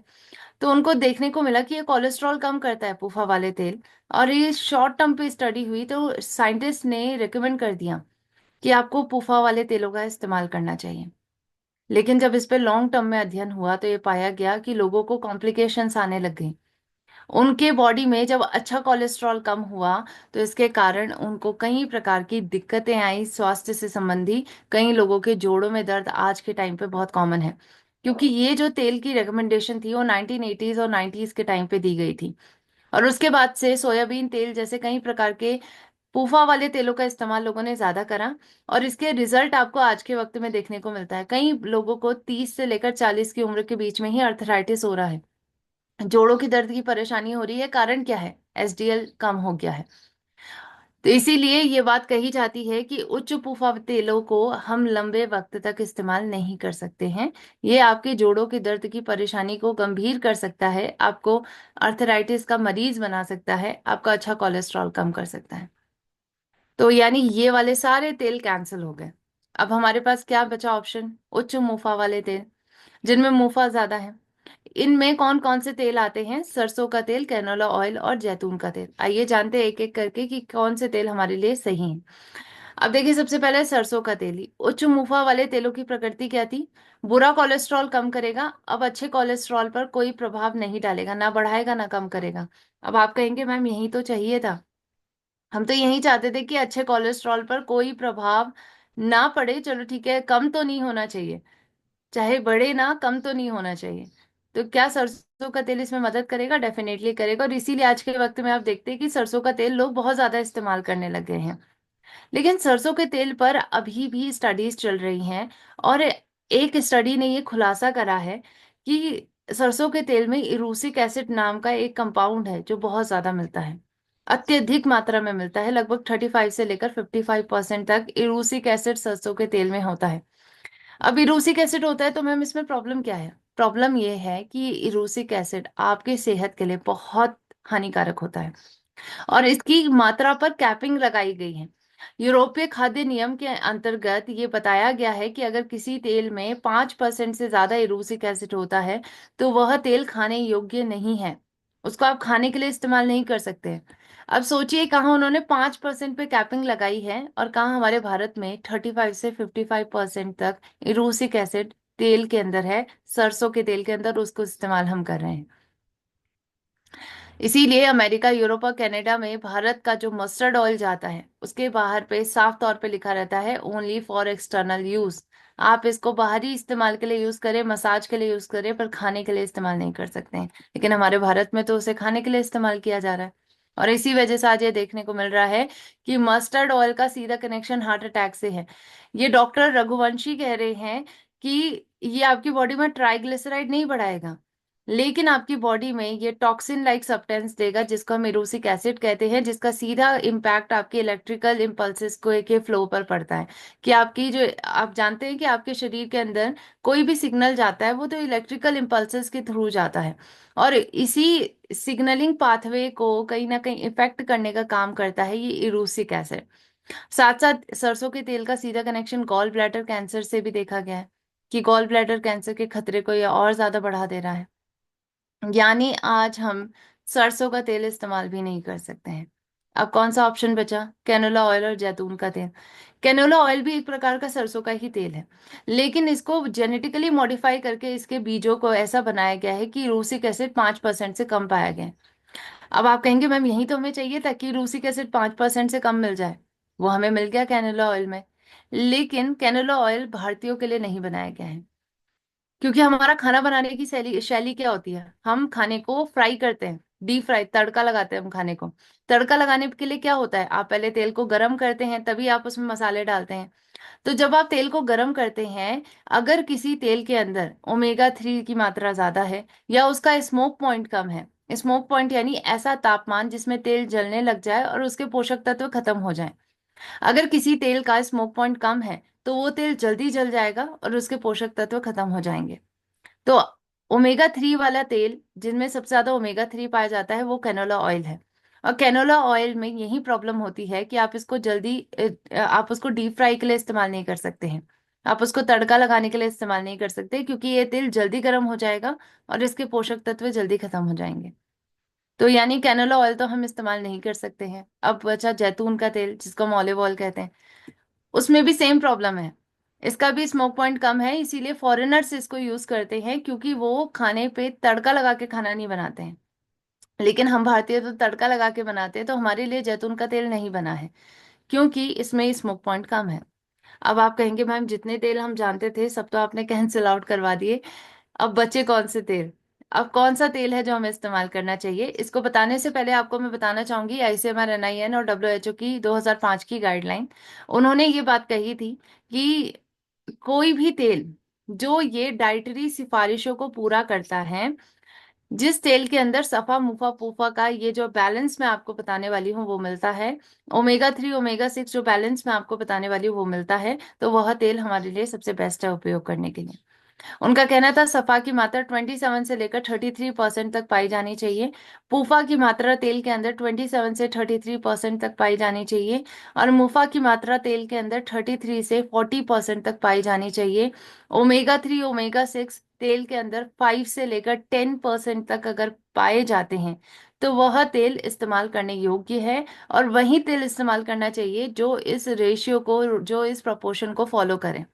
तो उनको देखने को मिला कि ये कोलेस्ट्रॉल कम करता है पूफा वाले तेल, और ये शॉर्ट टर्म पे स्टडी हुई, तो साइंटिस्ट ने रिकमेंड कर दिया कि आपको पूफा वाले तेलों का इस्तेमाल करना चाहिए। लेकिन जब इस पे लॉन्ग टर्म में अध्ययन हुआ, तो ये पाया गया कि लोगों को कॉम्प्लिकेशंस आने लग गई। उनके बॉडी में जब अच्छा कोलेस्ट्रॉल कम हुआ, तो इसके कारण उनको कई प्रकार की दिक्कतें आई स्वास्थ्य से संबंधी। कई लोगों के जोड़ों में दर्द आज के टाइम पे बहुत कॉमन है, क्योंकि ये जो तेल की रिकमेंडेशन थी वो 1980s और 90s के टाइम पे दी गई थी। और उसके बाद से सोयाबीन तेल जैसे कई प्रकार के पूफा वाले तेलों का इस्तेमाल लोगों ने ज्यादा करा, और इसके रिजल्ट आपको आज के वक्त में देखने को मिलता है। कई लोगों को 30 से लेकर 40 की उम्र के बीच में ही अर्थराइटिस हो रहा है, जोड़ों की दर्द की परेशानी हो रही है। कारण क्या है? एसडीएल कम हो गया है। तो इसीलिए ये बात कही जाती है कि उच्च पूफा तेलों को हम लंबे वक्त तक इस्तेमाल नहीं कर सकते हैं। ये आपके जोड़ों के दर्द की परेशानी को गंभीर कर सकता है, आपको अर्थराइटिस का मरीज बना सकता है, आपका अच्छा कोलेस्ट्रॉल कम कर सकता है। तो यानी ये वाले सारे तेल कैंसिल हो गए। अब हमारे पास क्या बचा ऑप्शन? उच्च मुफा वाले तेल, जिनमें मुफा ज्यादा है। इनमें कौन कौन से तेल आते हैं? सरसों का तेल, कैनोला ऑयल और जैतून का तेल। आइए जानते हैं एक एक करके कि कौन से तेल हमारे लिए सही हैं। अब देखिए, सबसे पहले सरसों का तेल ही। उच्च मुफा वाले तेलों की प्रकृति क्या थी? बुरा कोलेस्ट्रॉल कम करेगा, अब अच्छे कोलेस्ट्रॉल पर कोई प्रभाव नहीं डालेगा, ना बढ़ाएगा ना कम करेगा। अब आप कहेंगे मैम यही तो चाहिए था, हम तो यही चाहते थे कि अच्छे कोलेस्ट्रॉल पर कोई प्रभाव ना पड़े, चलो ठीक है, कम तो नहीं होना चाहिए, चाहे बढ़े ना, कम तो नहीं होना चाहिए। तो क्या सरसों का तेल इसमें मदद करेगा? डेफिनेटली करेगा, और इसीलिए आज के वक्त में आप देखते हैं कि सरसों का तेल लोग बहुत ज्यादा इस्तेमाल करने लग गए हैं। लेकिन सरसों के तेल पर अभी भी स्टडीज चल रही हैं, और एक स्टडी ने ये खुलासा करा है कि सरसों के तेल में इरूसिक एसिड नाम का एक कंपाउंड है, जो बहुत ज्यादा मिलता है, अत्यधिक मात्रा में मिलता है, लगभग 35 से लेकर 55% तक इरूसिक एसिड सरसों के तेल में होता है। अब इरूसिक एसिड होता है, तो मैम इसमें प्रॉब्लम क्या है? प्रॉब्लम ये है कि इरूसिक एसिड आपके सेहत के लिए बहुत हानिकारक होता है, और इसकी मात्रा पर कैपिंग लगाई गई है। यूरोपीय खाद्य नियम के अंतर्गत ये बताया गया है कि अगर किसी तेल में 5% से ज्यादा इरूसिक एसिड होता है, तो वह तेल खाने योग्य नहीं है, उसको आप खाने के लिए इस्तेमाल नहीं कर सकते। अब सोचिए, कहाँ उन्होंने 5% पे कैपिंग लगाई है, और कहाँ हमारे भारत में 35 से 55% तक इरूसिक एसिड तेल के अंदर है, सरसों के तेल के अंदर उसको इस्तेमाल हम कर रहे हैं। इसीलिए अमेरिका, यूरोप और कनाडा में भारत का जो मस्टर्ड ऑयल जाता है, उसके बाहर पे साफ तौर पे लिखा रहता है ओनली फॉर एक्सटर्नल यूज। आप इसको बाहरी इस्तेमाल के लिए यूज करें, मसाज के लिए यूज करें, पर खाने के लिए इस्तेमाल नहीं कर सकते हैं। लेकिन हमारे भारत में तो उसे खाने के लिए इस्तेमाल किया जा रहा है, और इसी वजह से आज ये देखने को मिल रहा है कि मस्टर्ड ऑयल का सीधा कनेक्शन हार्ट अटैक से है। ये डॉक्टर रघुवंशी कह रहे हैं कि ये आपकी बॉडी में ट्राइग्लिसराइड नहीं बढ़ाएगा, लेकिन आपकी बॉडी में ये टॉक्सिन लाइक सब्सटेंस देगा जिसको हम इरूसिक एसिड कहते हैं, जिसका सीधा इम्पैक्ट आपके इलेक्ट्रिकल इम्पल्सेस को के फ्लो पर पड़ता है। कि आपकी जो, आप जानते हैं कि आपके शरीर के अंदर कोई भी सिग्नल जाता है वो तो इलेक्ट्रिकल इम्पल्सेस के थ्रू जाता है, और इसी सिग्नलिंग पाथवे को कहीं ना कहीं इफेक्ट करने का काम करता है ये इरूसिक एसिड। साथ साथ सरसों के तेल का सीधा कनेक्शन गॉल ब्लैडर कैंसर से भी देखा गया है, कि गॉल ब्लैडर कैंसर के खतरे को ये और ज्यादा बढ़ा दे रहा है। यानी आज हम सरसों का तेल इस्तेमाल भी नहीं कर सकते हैं। अब कौन सा ऑप्शन बचा? कैनोला ऑयल और जैतून का तेल। कैनोला ऑयल भी एक प्रकार का सरसों का ही तेल है, लेकिन इसको जेनेटिकली मॉडिफाई करके इसके बीजों को ऐसा बनाया गया है कि रूसिक एसिड 5% से कम पाया गया है। अब आप कहेंगे मैम यही तो हमें चाहिए था कि रूसिक एसिड 5% से कम मिल जाए, वो हमें मिल गया कैनोला ऑयल में। लेकिन कैनोला ऑयल भारतीयों के लिए नहीं बनाया गया है, क्योंकि हमारा खाना बनाने की शैली शैली क्या होती है, हम खाने को फ्राई करते हैं, डीप फ्राई, तड़का लगाते हैं हम खाने को। तड़का लगाने के लिए क्या होता है, आप पहले तेल को गरम करते हैं तभी आप उसमें मसाले डालते हैं। तो जब आप तेल को गरम करते हैं, अगर किसी तेल के अंदर ओमेगा 3 की मात्रा ज्यादा है या उसका स्मोक पॉइंट कम है, स्मोक पॉइंट यानी ऐसा तापमान जिसमें तेल जलने लग जाए और उसके पोषक तत्व खत्म हो जाए, अगर किसी तेल का स्मोक पॉइंट कम है तो वो तेल जल्दी जल जाएगा और उसके पोषक तत्व खत्म हो जाएंगे। तो ओमेगा 3 वाला तेल जिनमें सबसे ज्यादा ओमेगा 3 पाया जाता है वो कैनोला ऑयल है। और कैनोला ऑयल में यही प्रॉब्लम होती है कि आप इसको जल्दी आप उसको डीप फ्राई के लिए इस्तेमाल नहीं कर सकते हैं, आप उसको तड़का लगाने के लिए इस्तेमाल नहीं कर सकते, क्योंकि ये तेल जल्दी गर्म हो जाएगा और इसके पोषक तत्व जल्दी खत्म हो जाएंगे। तो यानी कैनोला ऑयल तो हम इस्तेमाल नहीं कर सकते हैं। अब बचा जैतून का तेल जिसको हम ऑलिव ऑयल कहते हैं, उसमें भी सेम प्रॉब्लम है, इसका भी स्मोक पॉइंट कम है, इसीलिए फॉरेनर्स इसको यूज करते हैं, क्योंकि वो खाने पे तड़का लगा के खाना नहीं बनाते हैं। लेकिन हम भारतीय तो तड़का लगा के बनाते हैं, तो हमारे लिए जैतून का तेल नहीं बना है, क्योंकि इसमें स्मोक पॉइंट कम है। अब आप कहेंगे मैम जितने तेल हम जानते थे सब तो आपने कैंसिल आउट करवा दिए, अब बचे कौन से तेल? अब कौन सा तेल है जो हमें इस्तेमाल करना चाहिए, इसको बताने से पहले आपको मैं बताना चाहूंगी आईसीएमआर एनआईएन और डब्ल्यूएचओ की 2005 की गाइडलाइन। उन्होंने ये बात कही थी कि कोई भी तेल जो ये डाइटरी सिफारिशों को पूरा करता है, जिस तेल के अंदर सफा मुफा पूफा का ये जो बैलेंस मैं आपको बताने वाली हूँ वो मिलता है, ओमेगा 3 ओमेगा 6 जो बैलेंस मैं आपको बताने वाली हूँ वो मिलता है, तो वह तेल हमारे लिए सबसे बेस्ट है उपयोग करने के लिए। उनका कहना था सफा की मात्रा 27 से लेकर 33% तक पाई जानी चाहिए, पूफा की मात्रा तेल के अंदर 27 से 33% तक पाई जानी चाहिए, और मुफा की मात्रा तेल के अंदर 33 से 40% तक पाई जानी चाहिए। ओमेगा 3 ओमेगा 6 तेल के अंदर 5 से लेकर 10% तक अगर पाए जाते हैं तो वह तेल इस्तेमाल करने योग्य है, और वही तेल इस्तेमाल करना चाहिए जो इस रेशियो को, जो इस प्रपोर्शन को फॉलो करे।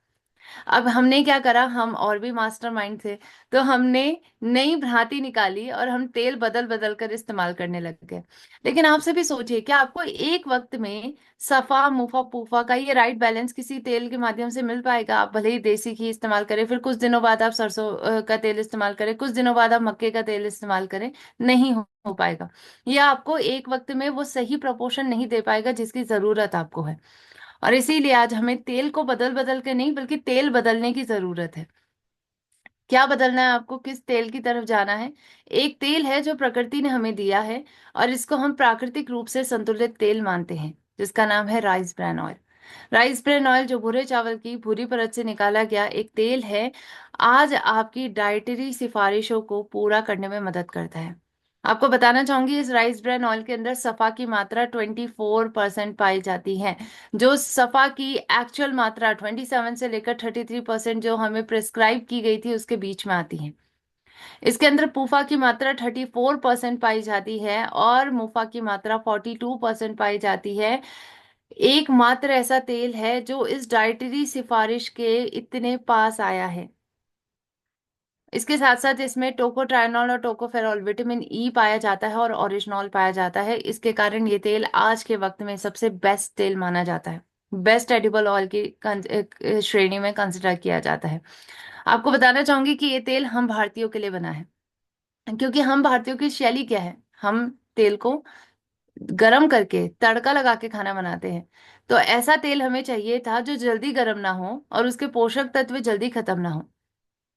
अब हमने क्या करा, हम और भी मास्टरमाइंड थे, तो हमने नई भ्रांति निकाली और हम तेल बदल बदल कर इस्तेमाल करने लग गए। लेकिन आपसे भी सोचिए, क्या आपको एक वक्त में सफा मुफा पूफा का ये राइट बैलेंस किसी तेल के माध्यम से मिल पाएगा? आप भले ही देसी घी इस्तेमाल करें, फिर कुछ दिनों बाद आप सरसों का तेल इस्तेमाल करें, कुछ दिनों बाद आप मक्के का तेल इस्तेमाल करें, नहीं हो पाएगा। या आपको एक वक्त में वो सही प्रपोर्शन नहीं दे पाएगा जिसकी जरूरत आपको है। और इसीलिए आज हमें तेल को बदल बदल के नहीं, बल्कि तेल बदलने की जरूरत है। क्या बदलना है आपको, किस तेल की तरफ जाना है? एक तेल है जो प्रकृति ने हमें दिया है, और इसको हम प्राकृतिक रूप से संतुलित तेल मानते हैं, जिसका नाम है rice bran oil. Rice bran oil जो भूरे चावल की भूरी परत से निकाला गया एक तेल है, आज आपकी डाइटरी सिफारिशों को पूरा करने में मदद करता है। आपको बताना चाहूंगी इस राइस ब्रान ऑयल के अंदर सफा की मात्रा 24% पाई जाती है, जो सफा की एक्चुअल मात्रा 27 से लेकर 33% जो हमें प्रिस्क्राइब की गई थी उसके बीच में आती है। इसके अंदर पूफा की मात्रा 34% पाई जाती है और मुफा की मात्रा 42% पाई जाती है। एकमात्र ऐसा तेल है जो इस डाइटरी सिफारिश के इतने पास आया है। इसके साथ साथ इसमें टोकोट्राइनॉल और टोकोफेरॉल विटामिन ई पाया जाता है और ऑरिजिनॉल पाया जाता है, इसके कारण ये तेल आज के वक्त में सबसे बेस्ट तेल माना जाता है, बेस्ट एडिबल ऑयल की श्रेणी में कंसिडर किया जाता है। आपको बताना चाहूंगी कि ये तेल हम भारतीयों के लिए बना है, क्योंकि हम भारतीयों की शैली क्या है, हम तेल को गरम करके तड़का लगा के खाना बनाते हैं। तो ऐसा तेल हमें चाहिए था जो जल्दी गर्म ना हो और उसके पोषक तत्व जल्दी खत्म ना हो।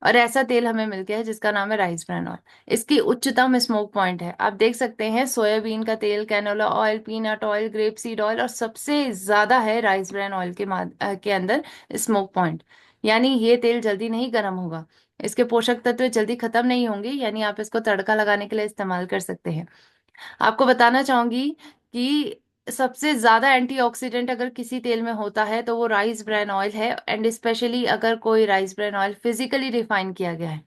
और ऐसा तेल हमें मिल गया है जिसका नाम है राइस ब्रान ऑयल। इसकी उच्चतम स्मोक पॉइंट है, आप देख सकते हैं, सोयाबीन का तेल, canola oil, peanut oil, grape seed oil, और सबसे ज्यादा है राइस ब्रान ऑयल के अंदर स्मोक पॉइंट। यानी ये तेल जल्दी नहीं गर्म होगा, इसके पोषक तत्व जल्दी खत्म नहीं होंगे, यानी आप इसको तड़का लगाने के लिए इस्तेमाल कर सकते हैं। आपको बताना चाहूंगी कि सबसे ज्यादा एंटीऑक्सीडेंट अगर किसी तेल में होता है तो वो राइस ब्रान ऑयल है, एंड स्पेशली अगर कोई rice bran oil physically refine किया गया है।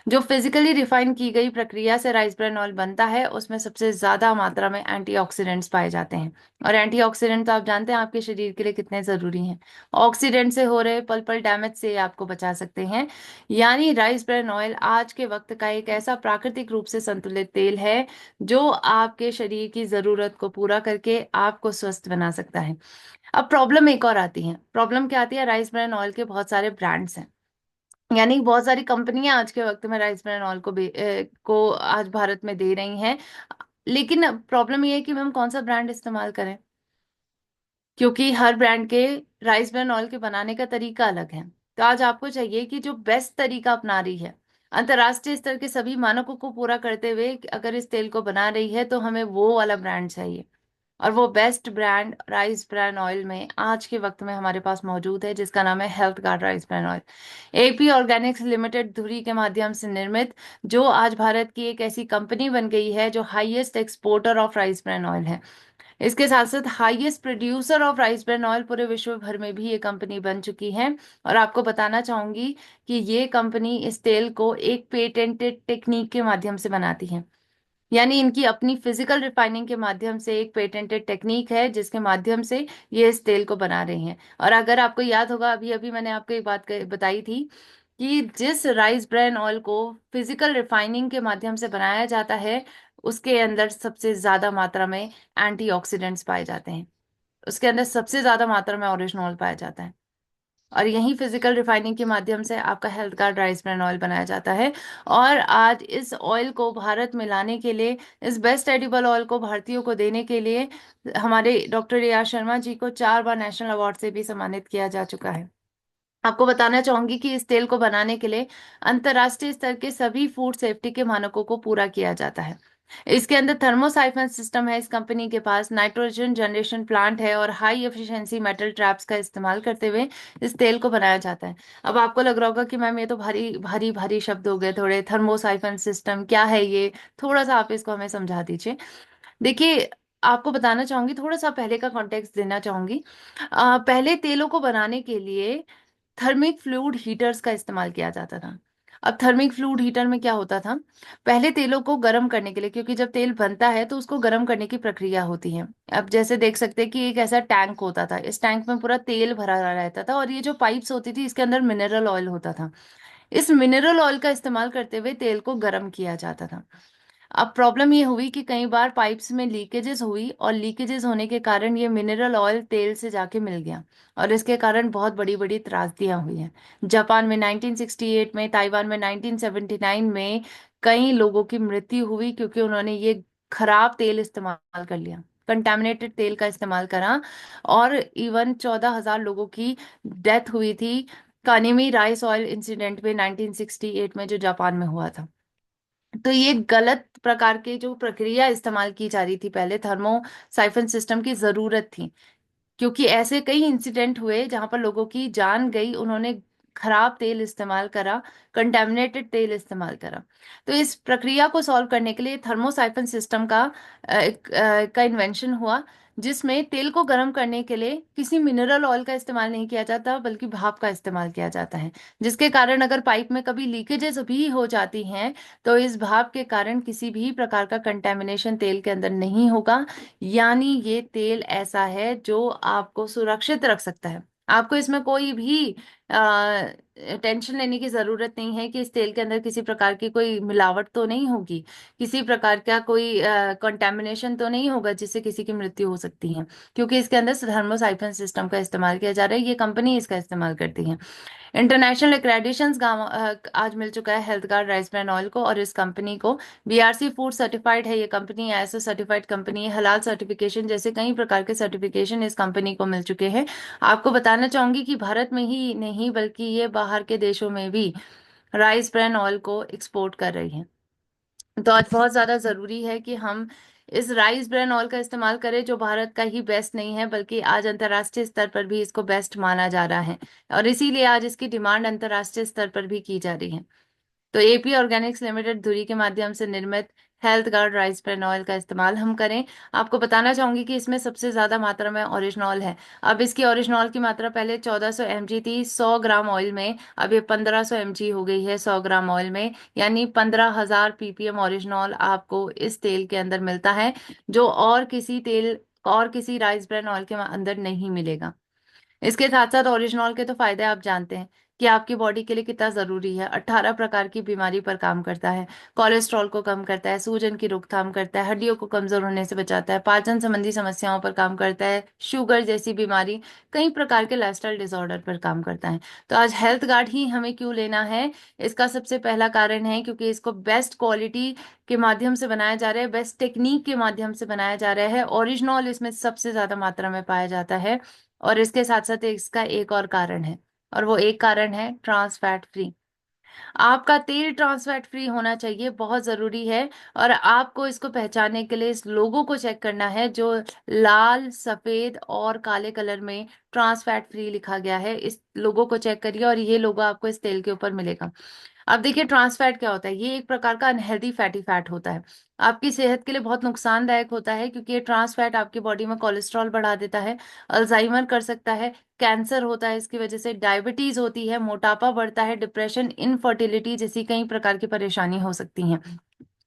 जो फिजिकली रिफाइन की गई प्रक्रिया से राइस ब्रान ऑयल बनता है उसमें सबसे ज्यादा मात्रा में एंटीऑक्सीडेंट्स पाए जाते हैं। और एंटीऑक्सीडेंट तो आप जानते हैं आपके शरीर के लिए कितने जरूरी हैं। ऑक्सीडेंट से हो रहे पल पल डैमेज से आपको बचा सकते हैं। यानी राइस ब्रान ऑयल आज के वक्त का एक ऐसा प्राकृतिक रूप से संतुलित तेल है जो आपके शरीर की जरूरत को पूरा करके आपको स्वस्थ बना सकता है। अब प्रॉब्लम एक और आती है। प्रॉब्लम क्या आती है? राइस ब्रान ऑयल के बहुत सारे ब्रांड्स हैं, यानी बहुत सारी कंपनियां आज के वक्त में राइस ब्रान ऑयल को आज भारत में दे रही हैं। लेकिन प्रॉब्लम ये है कि हम कौन सा ब्रांड इस्तेमाल करें, क्योंकि हर ब्रांड के राइस ब्रान ऑयल के बनाने का तरीका अलग है। तो आज आपको चाहिए कि जो बेस्ट तरीका अपना रही है, अंतर्राष्ट्रीय स्तर के सभी मानकों को पूरा करते हुए अगर इस तेल को बना रही है, तो हमें वो वाला ब्रांड चाहिए। और वो best brand rice bran oil में आज के वक्त में हमारे पास मौजूद है, जिसका नाम है health guard rice bran oil. AP Organics limited धुरी के माध्यम से निर्मित, जो आज भारत की एक ऐसी कंपनी बन गई है जो highest exporter of rice bran oil है। इसके साथ साथ highest producer of rice bran oil पूरे विश्व भर में भी ये कंपनी बन चुकी है। और आपको बताना चाहूंगी कि ये कंपनी इस तेल को एक पेटेंटेड टेक्निक के माध्यम से बनाती है। यानी इनकी अपनी फिजिकल रिफाइनिंग के माध्यम से एक पेटेंटेड टेक्निक है जिसके माध्यम से ये इस तेल को बना रहे हैं। और अगर आपको याद होगा, अभी अभी मैंने आपको एक बात बताई थी कि जिस राइस ब्रान ऑयल को फिजिकल रिफाइनिंग के माध्यम से बनाया जाता है उसके अंदर सबसे ज्यादा मात्रा में एंटीऑक्सीडेंट्स पाए जाते हैं, उसके अंदर सबसे ज्यादा मात्रा में ओरिजिनॉल पाया जाता है। और यही फिजिकल रिफाइनिंग के माध्यम से आपका health card rice bran oil बनाया जाता है। और आज इस ऑयल को भारत में लाने के लिए, इस बेस्ट एडिबल ऑयल को भारतीयों को देने के लिए, हमारे doctor A R Sharma ji को 4 बार नेशनल अवार्ड से भी सम्मानित किया जा चुका है। आपको बताना चाहूंगी कि इस तेल को बनाने के लिए अंतर्राष्ट्रीय स्तर के सभी फूड सेफ्टी के मानकों को पूरा किया जाता है। इसके अंदर थर्मोसाइफन सिस्टम है, इस कंपनी के पास नाइट्रोजन जनरेशन प्लांट है, और हाई एफिशिएंसी मेटल ट्रैप्स का इस्तेमाल करते हुए इस तेल को बनाया जाता है। अब आपको लग रहा होगा कि मैम ये तो भारी भारी भारी शब्द हो गए थोड़े, थर्मोसाइफन सिस्टम क्या है ये, थोड़ा सा आप इसको हमें समझा दीजिए। देखिए, आपको बताना चाहूंगी, थोड़ा सा पहले का कॉन्टेक्स्ट देना चाहूंगी। पहले तेलों को बनाने के लिए थर्मिक फ्लूइड हीटर्स का इस्तेमाल किया जाता था। अब थर्मिक फ्लूइड हीटर में क्या होता था? पहले तेलों को गर्म करने के लिए, क्योंकि जब तेल बनता है तो उसको गर्म करने की प्रक्रिया होती है। अब जैसे देख सकते हैं कि एक ऐसा टैंक होता था, इस टैंक में पूरा तेल भरा रहता था, और ये जो पाइप्स होती थी इसके अंदर मिनरल ऑयल होता था। इस मिनरल ऑयल का इस्तेमाल करते हुए तेल को गर्म किया जाता था। अब प्रॉब्लम ये हुई कि कई बार पाइप्स में लीकेजेस हुई, और लीकेजेस होने के कारण ये मिनरल ऑयल तेल से जाके मिल गया, और इसके कारण बहुत बड़ी बड़ी त्रासदियां हुई हैं। जापान में 1968 में, ताइवान में 1979 में कई लोगों की मृत्यु हुई, क्योंकि उन्होंने ये खराब तेल इस्तेमाल कर लिया, कंटेमिनेटेड तेल का इस्तेमाल करा। और इवन 14,000 लोगों की डेथ हुई थी कानेमी राइस ऑयल इंसिडेंट में 1968 में, जो जापान में हुआ था। तो ये गलत प्रकार के जो प्रक्रिया इस्तेमाल की जा रही थी, पहले थर्मो साइफन सिस्टम की जरूरत थी, क्योंकि ऐसे कई इंसिडेंट हुए जहां पर लोगों की जान गई, उन्होंने खराब तेल इस्तेमाल करा, कंटेमिनेटेड तेल इस्तेमाल करा। तो इस प्रक्रिया को सॉल्व करने के लिए थर्मोसाइफन सिस्टम का इन्वेंशन हुआ, जिसमें तेल को गर्म करने के लिए किसी मिनरल ऑयल का इस्तेमाल नहीं किया जाता बल्कि भाप का इस्तेमाल किया जाता है। जिसके कारण अगर पाइप में कभी लीकेजेस भी हो जाती हैं तो इस भाप के कारण किसी भी प्रकार का कंटेमिनेशन तेल के अंदर नहीं होगा। यानी ये तेल ऐसा है जो आपको सुरक्षित रख सकता है। आपको इसमें कोई भी टेंशन लेने की जरूरत नहीं है कि इस तेल के अंदर किसी प्रकार की कोई मिलावट तो नहीं होगी, किसी प्रकार का कोई कंटेमिनेशन तो नहीं होगा जिससे किसी की मृत्यु हो सकती है, क्योंकि इसके अंदर थर्मोसाइफन सिस्टम का इस्तेमाल किया जा रहा है। ये कंपनी इसका इस्तेमाल करती है। इंटरनेशनल एक्रेडिशंस आज मिल चुका है health guard rice bran oil को, और इस कंपनी को बीआरसी फूड सर्टिफाइड है। ये कंपनी आईएसओ सर्टिफाइड कंपनी है। हलाल सर्टिफिकेशन जैसे कई प्रकार के सर्टिफिकेशन इस कंपनी को मिल चुके हैं। आपको बताना चाहूंगी कि भारत में ही नहीं बल्कि ये बाहर के देशों में भी राइस ब्रान ऑयल को एक्सपोर्ट कर रही हैं। तो आज बहुत ज़्यादा ज़रूरी है कि हम इस राइस ब्रान ऑयल का इस्तेमाल करें, जो भारत का ही बेस्ट नहीं है बल्कि आज अंतर्राष्ट्रीय स्तर पर भी इसको बेस्ट माना जा रहा है, और इसीलिए आज इसकी डिमांड अंतर्राष्ट्रीय स्तर पर भी की जा रही है। तो एपी ऑर्गेनिक्स लिमिटेड धुरी के माध्यम से निर्मित health guard rice bran oil का इस्तेमाल हम करें। आपको बताना चाहूंगी कि इसमें सबसे ज्यादा मात्रा में ओरिजिनॉल है। अब इसकी ओरिजिनॉल की मात्रा पहले 1400 mg थी 100 ग्राम ऑयल में, अब ये 1500 mg हो गई है 100 ग्राम ऑयल में, यानी 15,000 ppm ओरिजिनॉल आपको इस तेल के अंदर मिलता है, जो और किसी तेल और किसी राइस ब्रान ऑयल के अंदर नहीं मिलेगा। इसके साथ साथ ओरिजिनॉल के तो फायदे आप जानते हैं कि आपकी बॉडी के लिए कितना जरूरी है। 18 प्रकार की बीमारी पर काम करता है, कोलेस्ट्रॉल को कम करता है, सूजन की रोकथाम करता है, हड्डियों को कमजोर होने से बचाता है, पाचन संबंधी समस्याओं पर काम करता है, शुगर जैसी बीमारी, कई प्रकार के लाइफस्टाइल डिसऑर्डर पर काम करता है। तो आज हेल्थ गार्ड ही हमें क्यों लेना है, इसका सबसे पहला कारण है क्योंकि इसको बेस्ट क्वालिटी के माध्यम से बनाया जा रहा है, बेस्ट टेक्निक के माध्यम से बनाया जा रहा है, ओरिजिनॉल इसमें सबसे ज्यादा मात्रा में पाया जाता है। और इसके साथ साथ इसका एक और कारण है, और वो एक कारण है ट्रांस फैट फ्री। आपका तेल ट्रांस फैट फ्री होना चाहिए, बहुत जरूरी है। और आपको इसको पहचानने के लिए इस लोगो को चेक करना है, जो लाल सफेद और काले कलर में ट्रांस फैट फ्री लिखा गया है। इस लोगो को चेक करिए और ये लोगो आपको इस तेल के ऊपर मिलेगा। अब देखिए ट्रांस फैट क्या होता है, ये एक प्रकार का अनहेल्दी फैटी फैट होता है, आपकी सेहत के लिए बहुत नुकसानदायक होता है, क्योंकि ये ट्रांस फैट आपकी बॉडी में कोलेस्ट्रॉल बढ़ा देता है, अल्जाइमर कर सकता है, कैंसर होता है इसकी वजह से, डायबिटीज होती है, मोटापा बढ़ता है, डिप्रेशन, इनफर्टिलिटी जैसी कई प्रकार की परेशानी हो सकती हैं।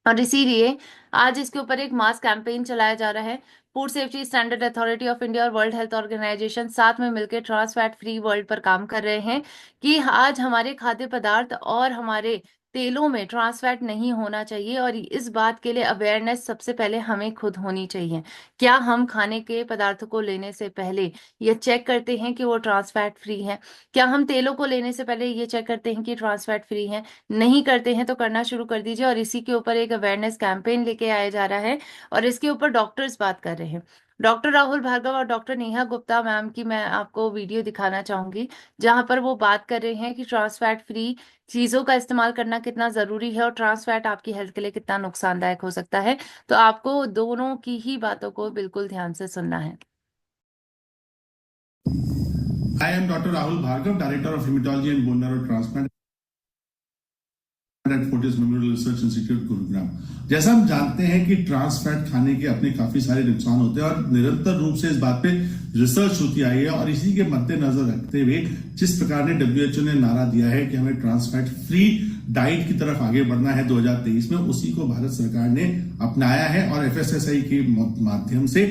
और इसीलिए आज इसके ऊपर एक मास कैंपेन चलाया जा रहा है। Food safety standard authority of India और वर्ल्ड हेल्थ ऑर्गेनाइजेशन साथ में मिलकर ट्रांस फैट फ्री वर्ल्ड पर काम कर रहे हैं कि आज हमारे खाद्य पदार्थ और हमारे तेलों में ट्रांस फैट नहीं होना चाहिए। और इस बात के लिए अवेयरनेस सबसे पहले हमें खुद होनी चाहिए। क्या हम खाने के पदार्थों को लेने से पहले ये चेक करते हैं कि वो ट्रांस फैट फ्री है? क्या हम तेलों को लेने से पहले ये चेक करते हैं कि ट्रांस फैट फ्री है? नहीं करते हैं तो करना शुरू कर दीजिए। और इसी के ऊपर एक अवेयरनेस कैंपेन लेके आया जा रहा है, और इसके ऊपर डॉक्टर्स बात कर रहे हैं। डॉक्टर राहुल भार्गव और डॉक्टर नेहा गुप्ता मैम की मैं आपको वीडियो दिखाना चाहूंगी, जहां पर वो बात कर रहे हैं कि ट्रांस फैट फ्री चीजों का इस्तेमाल करना कितना जरूरी है और ट्रांस फैट आपकी हेल्थ के लिए कितना नुकसानदायक हो सकता है। तो आपको दोनों की ही बातों को बिल्कुल ध्यान से सुनना है। I am Dr. Rahul Bhargav, Director of Hematology and Bone Marrow Transplant at Fortis Memorial Research Institute, Gurugram. जैसा हम जानते हैं कि ट्रांस फैट खाने के अपने काफी सारे नुकसान होते हैं और निरंतर रूप से इस बात पे रिसर्च होती आई है, और इसी के मद्देनजर रखते हुए जिस प्रकार ने WHO ने नारा दिया है कि हमें ट्रांस फैट फ्री डाइट की तरफ आगे बढ़ना है 2023 में, उसी को भारत सरकार ने अपनाया है और FSSAI के माध्यम से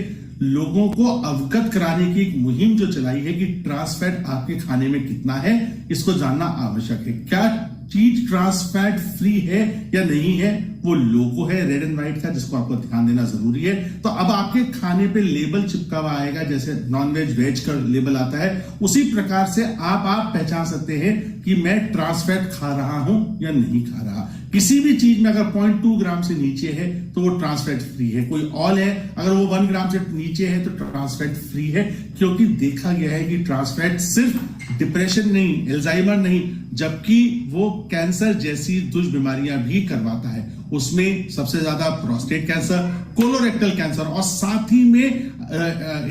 लोगों को अवगत कराने की एक मुहिम जो चलाई है कि ट्रांस फैट आपके खाने में कितना है, इसको जानना आवश्यक है। क्या चीज ट्रांस फैट फ्री है या नहीं है, वो लोगो है रेड एंड व्हाइट का, जिसको आपको ध्यान देना जरूरी है। तो अब आपके खाने पे लेबल चिपका हुआ आएगा, जैसे नॉन वेज वेज का लेबल आता है, उसी प्रकार से आप पहचान सकते हैं कि मैं ट्रांस फैट खा रहा हूं या नहीं खा रहा। किसी भी चीज में अगर 0.2 ग्राम से नीचे है तो वो ट्रांस फैट फ्री है। कोई ऑल है, अगर वो 1 ग्राम से नीचे है तो ट्रांस फैट फ्री है, क्योंकि देखा गया है कि ट्रांस फैट सिर्फ डिप्रेशन नहीं, एल्जाइमर नहीं, जबकि वो कैंसर जैसी दुष्बीमारियां भी करवाता है। उसमें सबसे ज्यादा प्रोस्टेट कैंसर, कोलोरेक्टल कैंसर, और साथ ही में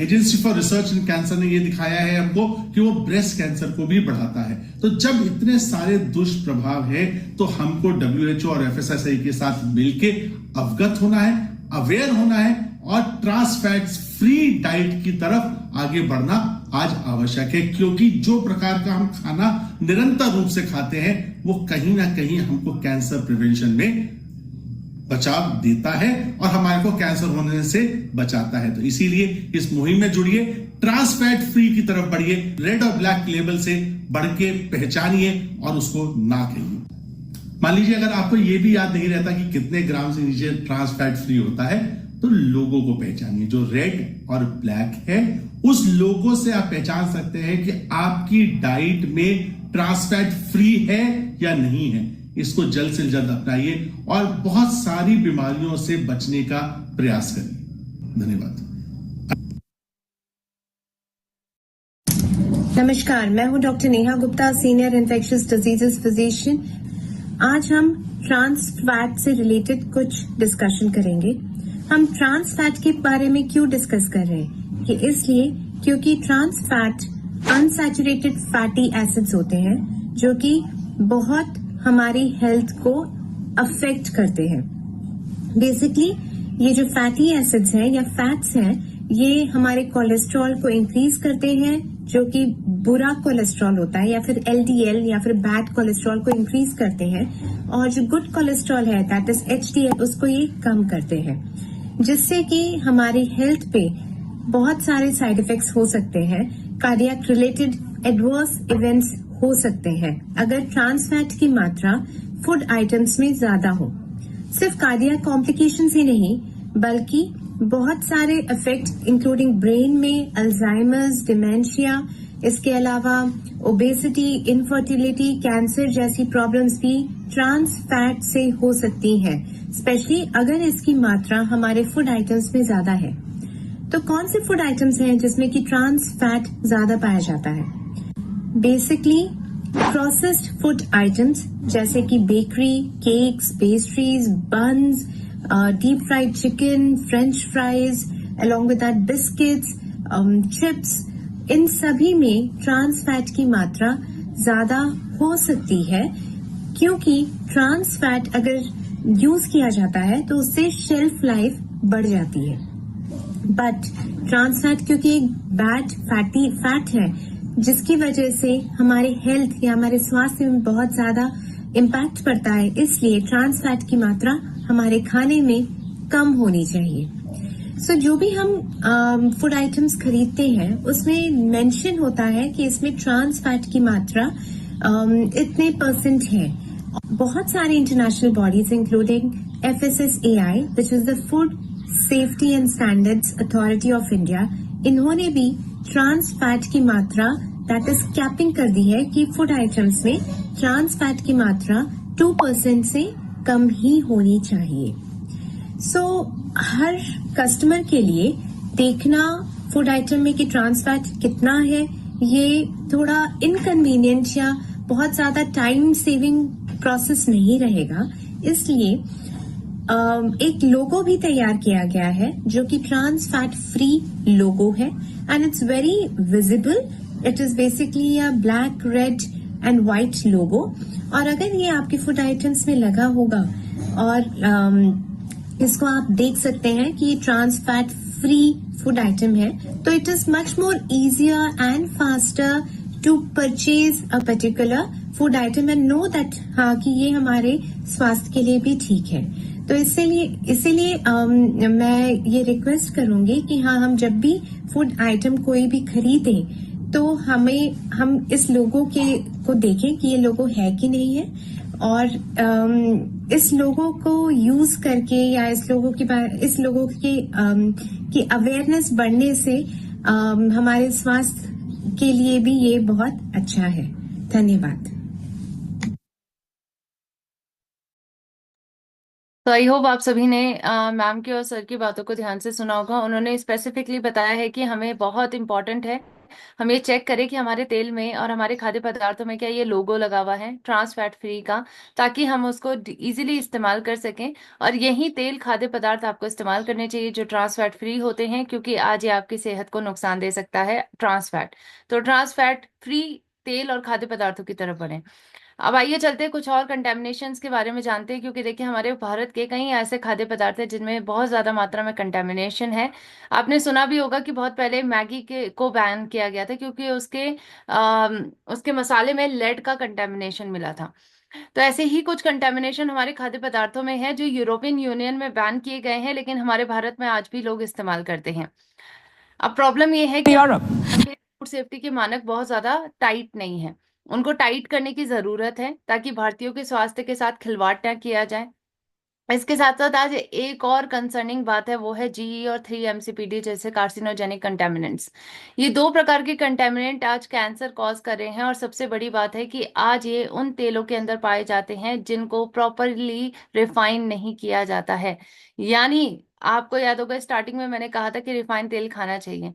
agency for research in cancer ने यह दिखाया है हमको कि वो ब्रेस्ट कैंसर को भी बढ़ाता है। तो जब इतने सारे दुष्प्रभाव है तो हमको WHO और FSSAI के साथ मिलके अवगत होना है, अवेयर होना है, और ट्रांस फैट फ्री डाइट की तरफ आगे बढ़ना आज आवश्यक है, क्योंकि जो प्रकार का हम खाना निरंतर रूप से खाते हैं वो कहीं ना कहीं हमको कैंसर प्रिवेंशन में बचाव देता है और हमारे को कैंसर होने से बचाता है। तो इसीलिए इस मुहिम में जुड़िए, ट्रांस फैट फ्री की तरफ बढ़िए, रेड और ब्लैक लेबल से बढ़ के पहचानिए और उसको ना कहिए। मान लीजिए अगर आपको यह भी याद नहीं रहता कि कितने ग्राम से नीचे ट्रांस फैट फ्री होता है, तो लोगो को पहचानिए, जो रेड और ब्लैक है उस लोगो से आप पहचान सकते हैं कि आपकी डाइट में ट्रांस फैट फ्री है या नहीं है। इसको जल्द से जल्द अपनाइए और बहुत सारी बीमारियों से बचने का प्रयास करिए। धन्यवाद। नमस्कार, मैं हूं doctor Neha Gupta, senior infectious diseases physician, आज हम ट्रांस फैट से रिलेटेड कुछ डिस्कशन करेंगे। हम ट्रांस फैट के बारे में क्यों डिस्कस कर रहे हैं? ये इसलिए क्योंकि trans fat unsaturated fatty acids होते हैं जो कि बहुत हमारी हेल्थ को अफेक्ट करते हैं। बेसिकली ये जो फैटी एसिड्स हैं या फैट्स हैं, ये हमारे कोलेस्ट्रॉल को इंक्रीज करते हैं, जो कि बुरा कोलेस्ट्रॉल होता है, या फिर एलडीएल या फिर बैड कोलेस्ट्रॉल को इंक्रीज करते हैं, और जो गुड कोलेस्ट्रॉल है दैट इज एचडीएल उसको ये कम करते हैं, जिससे कि हमारी हेल्थ पे बहुत सारे साइड इफेक्ट्स हो सकते हैं। कार्डियक रिलेटेड एडवर्स इवेंट्स हो सकते हैं अगर ट्रांस फैट की मात्रा फूड आइटम्स में ज्यादा हो। सिर्फ कार्डियक कॉम्प्लिकेशंस ही नहीं बल्कि बहुत सारे इफेक्ट इंक्लूडिंग ब्रेन में अल्जाइमर्स, डिमेंशिया, इसके अलावा ओबेसिटी, इनफर्टिलिटी, कैंसर जैसी प्रॉब्लम्स भी ट्रांस फैट से हो सकती हैं, स्पेशली अगर इसकी मात्रा हमारे फूड आइटम्स में ज्यादा है। तो कौन से फूड आइटम्स हैं जिसमें कि ट्रांस फैट ज्यादा पाया जाता है? बेसिकली प्रोसेस्ड फूड आइटम्स जैसे कि bakery, cakes, pastries, buns, deep fried chicken, French fries, along with that biscuits, chips, इन सभी में ट्रांस फैट की मात्रा ज्यादा हो सकती है, क्योंकि ट्रांस फैट अगर यूज किया जाता है तो उससे शेल्फ लाइफ बढ़ जाती है। बट ट्रांस फैट क्योंकि एक बैड फैटी फैट है जिसकी वजह से हमारे हेल्थ या हमारे स्वास्थ्य में बहुत ज्यादा इम्पैक्ट पड़ता है, इसलिए ट्रांस फैट की मात्रा हमारे खाने में कम होनी चाहिए। जो भी हम फूड आइटम्स खरीदते हैं उसमें मेंशन होता है कि इसमें ट्रांस फैट की मात्रा इतने % है। बहुत सारे international bodies including FSSAI which is the food safety and standards authority of India, इन्होंने भी ट्रांस फैट की मात्रा दैट इज कैपिंग कर दी है कि फूड आइटम्स में ट्रांस फैट की मात्रा 2% से कम ही होनी चाहिए। हर कस्टमर के लिए देखना फूड आइटम में कि ट्रांस फैट कितना है, ये थोड़ा इनकन्वीनियंट या बहुत ज्यादा टाइम सेविंग प्रोसेस नहीं रहेगा। इसलिए एक लोगो भी तैयार किया गया है जो कि ट्रांस फैट फ्री लोगो है, and it's very visible. It is basically a black, red and white logo, और अगर ये आपके फूड आइटम्स में लगा होगा और इसको आप देख सकते हैं कि ये trans fat free food item है, तो it is much more easier and faster to purchase a particular food item and know that हाँ कि ये हमारे स्वास्थ्य के लिए भी ठीक है। तो इसीलिए मैं ये रिक्वेस्ट करूंगी कि हाँ, हम जब भी फूड आइटम कोई भी खरीदें तो हम इस लोगो को देखें कि ये लोगो है कि नहीं है, और इस लोगो को यूज करके या इस लोगो की अवेयरनेस बढ़ने से हमारे स्वास्थ्य के लिए भी ये बहुत अच्छा है। धन्यवाद। तो आई होप आप सभी ने मैम की और सर की बातों को ध्यान से सुना होगा। उन्होंने स्पेसिफिकली बताया है कि हमें बहुत इंपॉर्टेंट है हम ये चेक करें कि हमारे तेल में और हमारे खाद्य पदार्थों में क्या ये लोगो लगा हुआ है ट्रांस फैट फ्री का, ताकि हम उसको इजीली इस्तेमाल कर सकें। और यही तेल खाद्य पदार्थ आपको इस्तेमाल करने चाहिए जो ट्रांस फैट फ्री होते हैं, क्योंकि आज ये आपकी सेहत को नुकसान दे सकता है ट्रांस फैट। तो ट्रांस फैट फ्री तेल और खाद्य पदार्थों की तरफ बढ़े। अब आइए चलते हैं कुछ और कंटेमिनेशंस के बारे में जानते हैं, क्योंकि देखिए हमारे भारत के कई ऐसे खाद्य पदार्थ हैं जिनमें बहुत ज्यादा मात्रा में कंटेमिनेशन है। आपने सुना भी होगा कि बहुत पहले मैगी के को बैन किया गया था क्योंकि उसके मसाले में लेड का कंटेमिनेशन मिला था। तो ऐसे ही कुछ कंटेमिनेशन हमारे खाद्य पदार्थों में है जो यूरोपियन यूनियन में बैन किए गए हैं, लेकिन हमारे भारत में आज भी लोग इस्तेमाल करते हैं। अब प्रॉब्लम ये है कि फूड सेफ्टी के मानक बहुत ज्यादा टाइट नहीं है, उनको टाइट करने की जरूरत है ताकि भारतीयों के स्वास्थ्य के साथ खिलवाड़ न किया जाए। इसके साथ साथ आज एक और कंसर्निंग बात है, वो है GE और 3-MCPD जैसे कार्सिनोजेनिक कंटेमिनेंट्स। ये 2 प्रकार के कंटेमिनेंट आज कैंसर कॉज कर रहे हैं, और सबसे बड़ी बात है कि आज ये उन तेलों के अंदर पाए जाते हैं जिनको प्रॉपरली रिफाइन नहीं किया जाता है। यानी आपको याद होगा स्टार्टिंग में मैंने कहा था कि रिफाइंड तेल खाना चाहिए।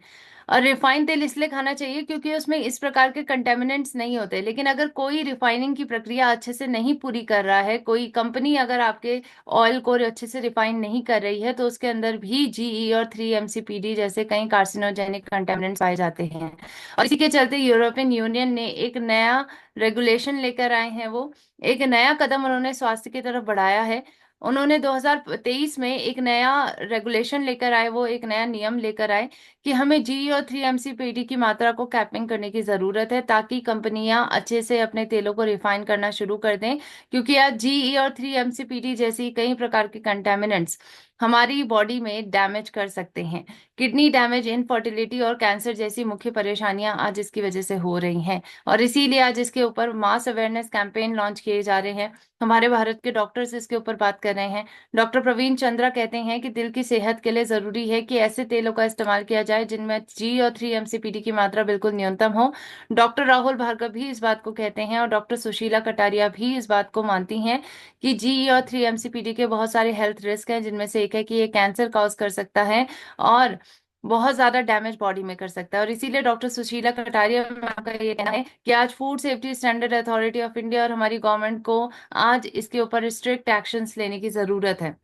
और रिफाइंड तेल इसलिए खाना चाहिए क्योंकि उसमें इस प्रकार के कंटेमिनेंट्स नहीं होते। लेकिन अगर कोई रिफाइनिंग की प्रक्रिया अच्छे से नहीं पूरी कर रहा है, कोई कंपनी अगर आपके ऑयल को अच्छे से रिफाइन नहीं कर रही है, तो उसके अंदर भी जीई और 3 MCPD जैसे कई कार्सिनोजेनिक कंटेमिनेंट्स पाए जाते हैं। और इसी के चलते यूरोपियन यूनियन ने एक नया रेगुलेशन लेकर आए हैं। वो एक नया कदम उन्होंने स्वास्थ्य की तरफ बढ़ाया है। उन्होंने 2023 में एक नया रेगुलेशन लेकर आए, वो एक नया नियम लेकर आए कि हमें जी और 3 MCPD की मात्रा को कैपिंग करने की जरूरत है, ताकि कंपनियां अच्छे से अपने तेलों को रिफाइन करना शुरू कर दें। क्योंकि आज जीई और 3 MCPD जैसी कई प्रकार के कंटेमिनेंट्स हमारी बॉडी में डैमेज कर सकते हैं। किडनी डैमेज, इनफर्टिलिटी और कैंसर जैसी मुख्य परेशानियां आज इसकी वजह से हो रही हैं। और इसीलिए आज इसके ऊपर मास अवेयरनेस कैंपेन लॉन्च किए जा रहे हैं। हमारे भारत के डॉक्टर्स इसके ऊपर बात कर रहे हैं। डॉक्टर प्रवीण चंद्रा कहते हैं कि दिल की सेहत के लिए जरूरी है कि ऐसे तेलों का इस्तेमाल किया जाए जिनमें जी और 3 MCPD की मात्रा बिल्कुल न्यूनतम हो। डॉक्टर राहुल भार्गव भी इस बात को कहते हैं, और डॉक्टर सुशीला कटारिया भी इस बात को मानती हैं कि जी और 3 MCPD के बहुत सारे हेल्थ रिस्क हैं, जिनमें से एक है कि ये कैंसर कॉज कर सकता है और बहुत ज्यादा डैमेज बॉडी में कर सकता है। और इसीलिए डॉक्टर सुशीला कटारिया का ये कहना है कि आज food safety standard authority of India और हमारी गवर्नमेंट को आज इसके ऊपर स्ट्रिक्ट एक्शंस लेने की जरूरत है।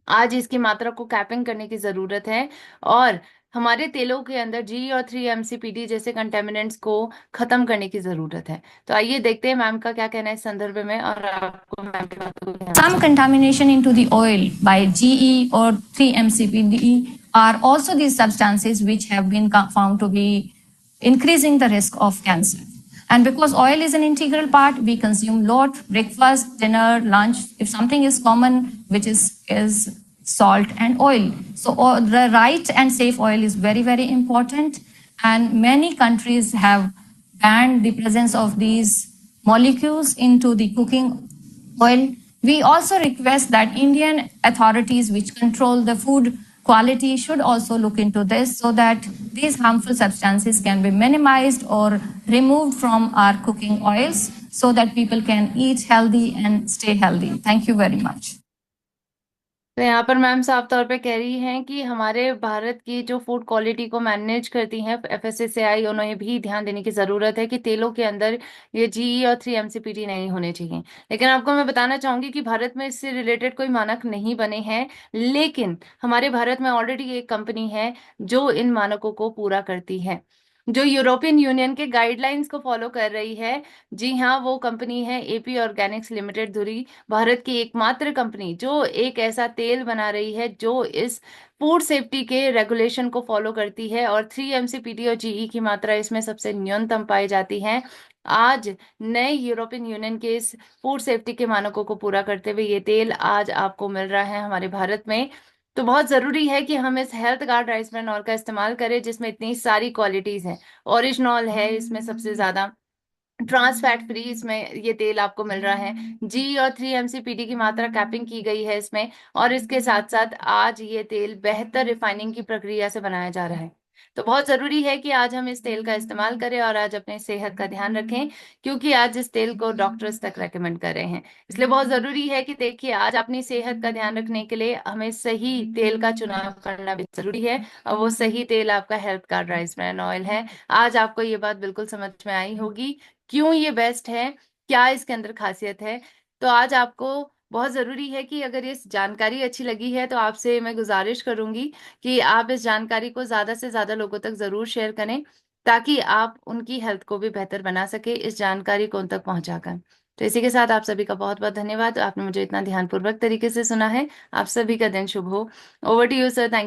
आज इसकी मात्रा को कैपिंग करने की जरूरत है, और हमारे तेलों के अंदर जी और 3 MCPD जैसे कंटेमिनेंट्स को खत्म करने की जरूरत है। तो आइए देखते हैं मैम का क्या कहना है इस संदर्भ में, और आपको मैम की बातों को ध्यान Some contamination into the oil by GE or 3 MCPD are also these substances which have been found to be increasing the risk of cancer. And because oil is an integral part, we consume lot, breakfast, dinner, lunch. If something is common, which is salt and oil. So the right and safe oil is very, very important. And many countries have banned the presence of these molecules into the cooking oil. We also request that Indian authorities which control the food quality should also look into this so that these harmful substances can be minimized or removed from our cooking oils so that people can eat healthy and stay healthy. Thank you very much. तो यहाँ पर ma'am साफ तौर पे कह रही हैं कि हमारे भारत की जो फूड क्वालिटी को मैनेज करती हैं FSSAI, उन्हें भी ध्यान देने की जरूरत है कि तेलों के अंदर ये जीई और 3 MCPD नहीं होने चाहिए। लेकिन आपको मैं बताना चाहूंगी कि भारत में इससे रिलेटेड कोई मानक नहीं बने हैं, लेकिन हमारे भारत में ऑलरेडी एक कंपनी है जो इन मानकों को पूरा करती है, जो यूरोपियन यूनियन के गाइडलाइंस को फॉलो कर रही है। जी हाँ, वो कंपनी है AP ऑर्गेनिक्स लिमिटेड धुरी, भारत की एकमात्र कंपनी जो एक ऐसा तेल बना रही है जो इस फूड सेफ्टी के रेगुलेशन को फॉलो करती है, और 3 MCPD और जीई की मात्रा इसमें सबसे न्यूनतम पाई जाती है। आज नए यूरोपियन यूनियन के इस फूड सेफ्टी के मानकों को पूरा करते हुए ये तेल आज आपको मिल रहा है हमारे भारत में। तो बहुत जरूरी है कि हम इस health guard rice bran oil का इस्तेमाल करें, जिसमें इतनी सारी क्वालिटीज हैं। ओरिजिनॉल है इसमें सबसे ज्यादा, ट्रांस फैट फ्री इसमें ये तेल आपको मिल रहा है, जी और 3 MCPD की मात्रा कैपिंग की गई है इसमें, और इसके साथ साथ आज ये तेल बेहतर रिफाइनिंग की प्रक्रिया से बनाया जा रहा है। तो बहुत जरूरी है कि आज हम इस तेल का इस्तेमाल करें और आज अपने सेहत का ध्यान रखें, क्योंकि आज इस तेल को डॉक्टर्स तक रेकमेंड कर रहे हैं। इसलिए बहुत जरूरी है कि देखिए, आज अपनी सेहत का ध्यान रखने के लिए हमें सही तेल का चुनाव करना भी जरूरी है, और वो सही तेल आपका health card rice bran oil है। आज आपको ये बात बिल्कुल समझ में आई होगी क्यों ये बेस्ट है, क्या इसके अंदर खासियत है। तो आज आपको बहुत जरूरी है कि अगर ये जानकारी अच्छी लगी है तो आपसे मैं गुजारिश करूंगी कि आप इस जानकारी को ज्यादा से ज्यादा लोगों तक जरूर शेयर करें, ताकि आप उनकी हेल्थ को भी बेहतर बना सके इस जानकारी को उन तक पहुंचाकर। तो इसी के साथ आप सभी का बहुत बहुत धन्यवाद, आपने मुझे इतना ध्यानपूर्वक तरीके से सुना है। आप सभी का दिन शुभ हो। Over to you sir. Thank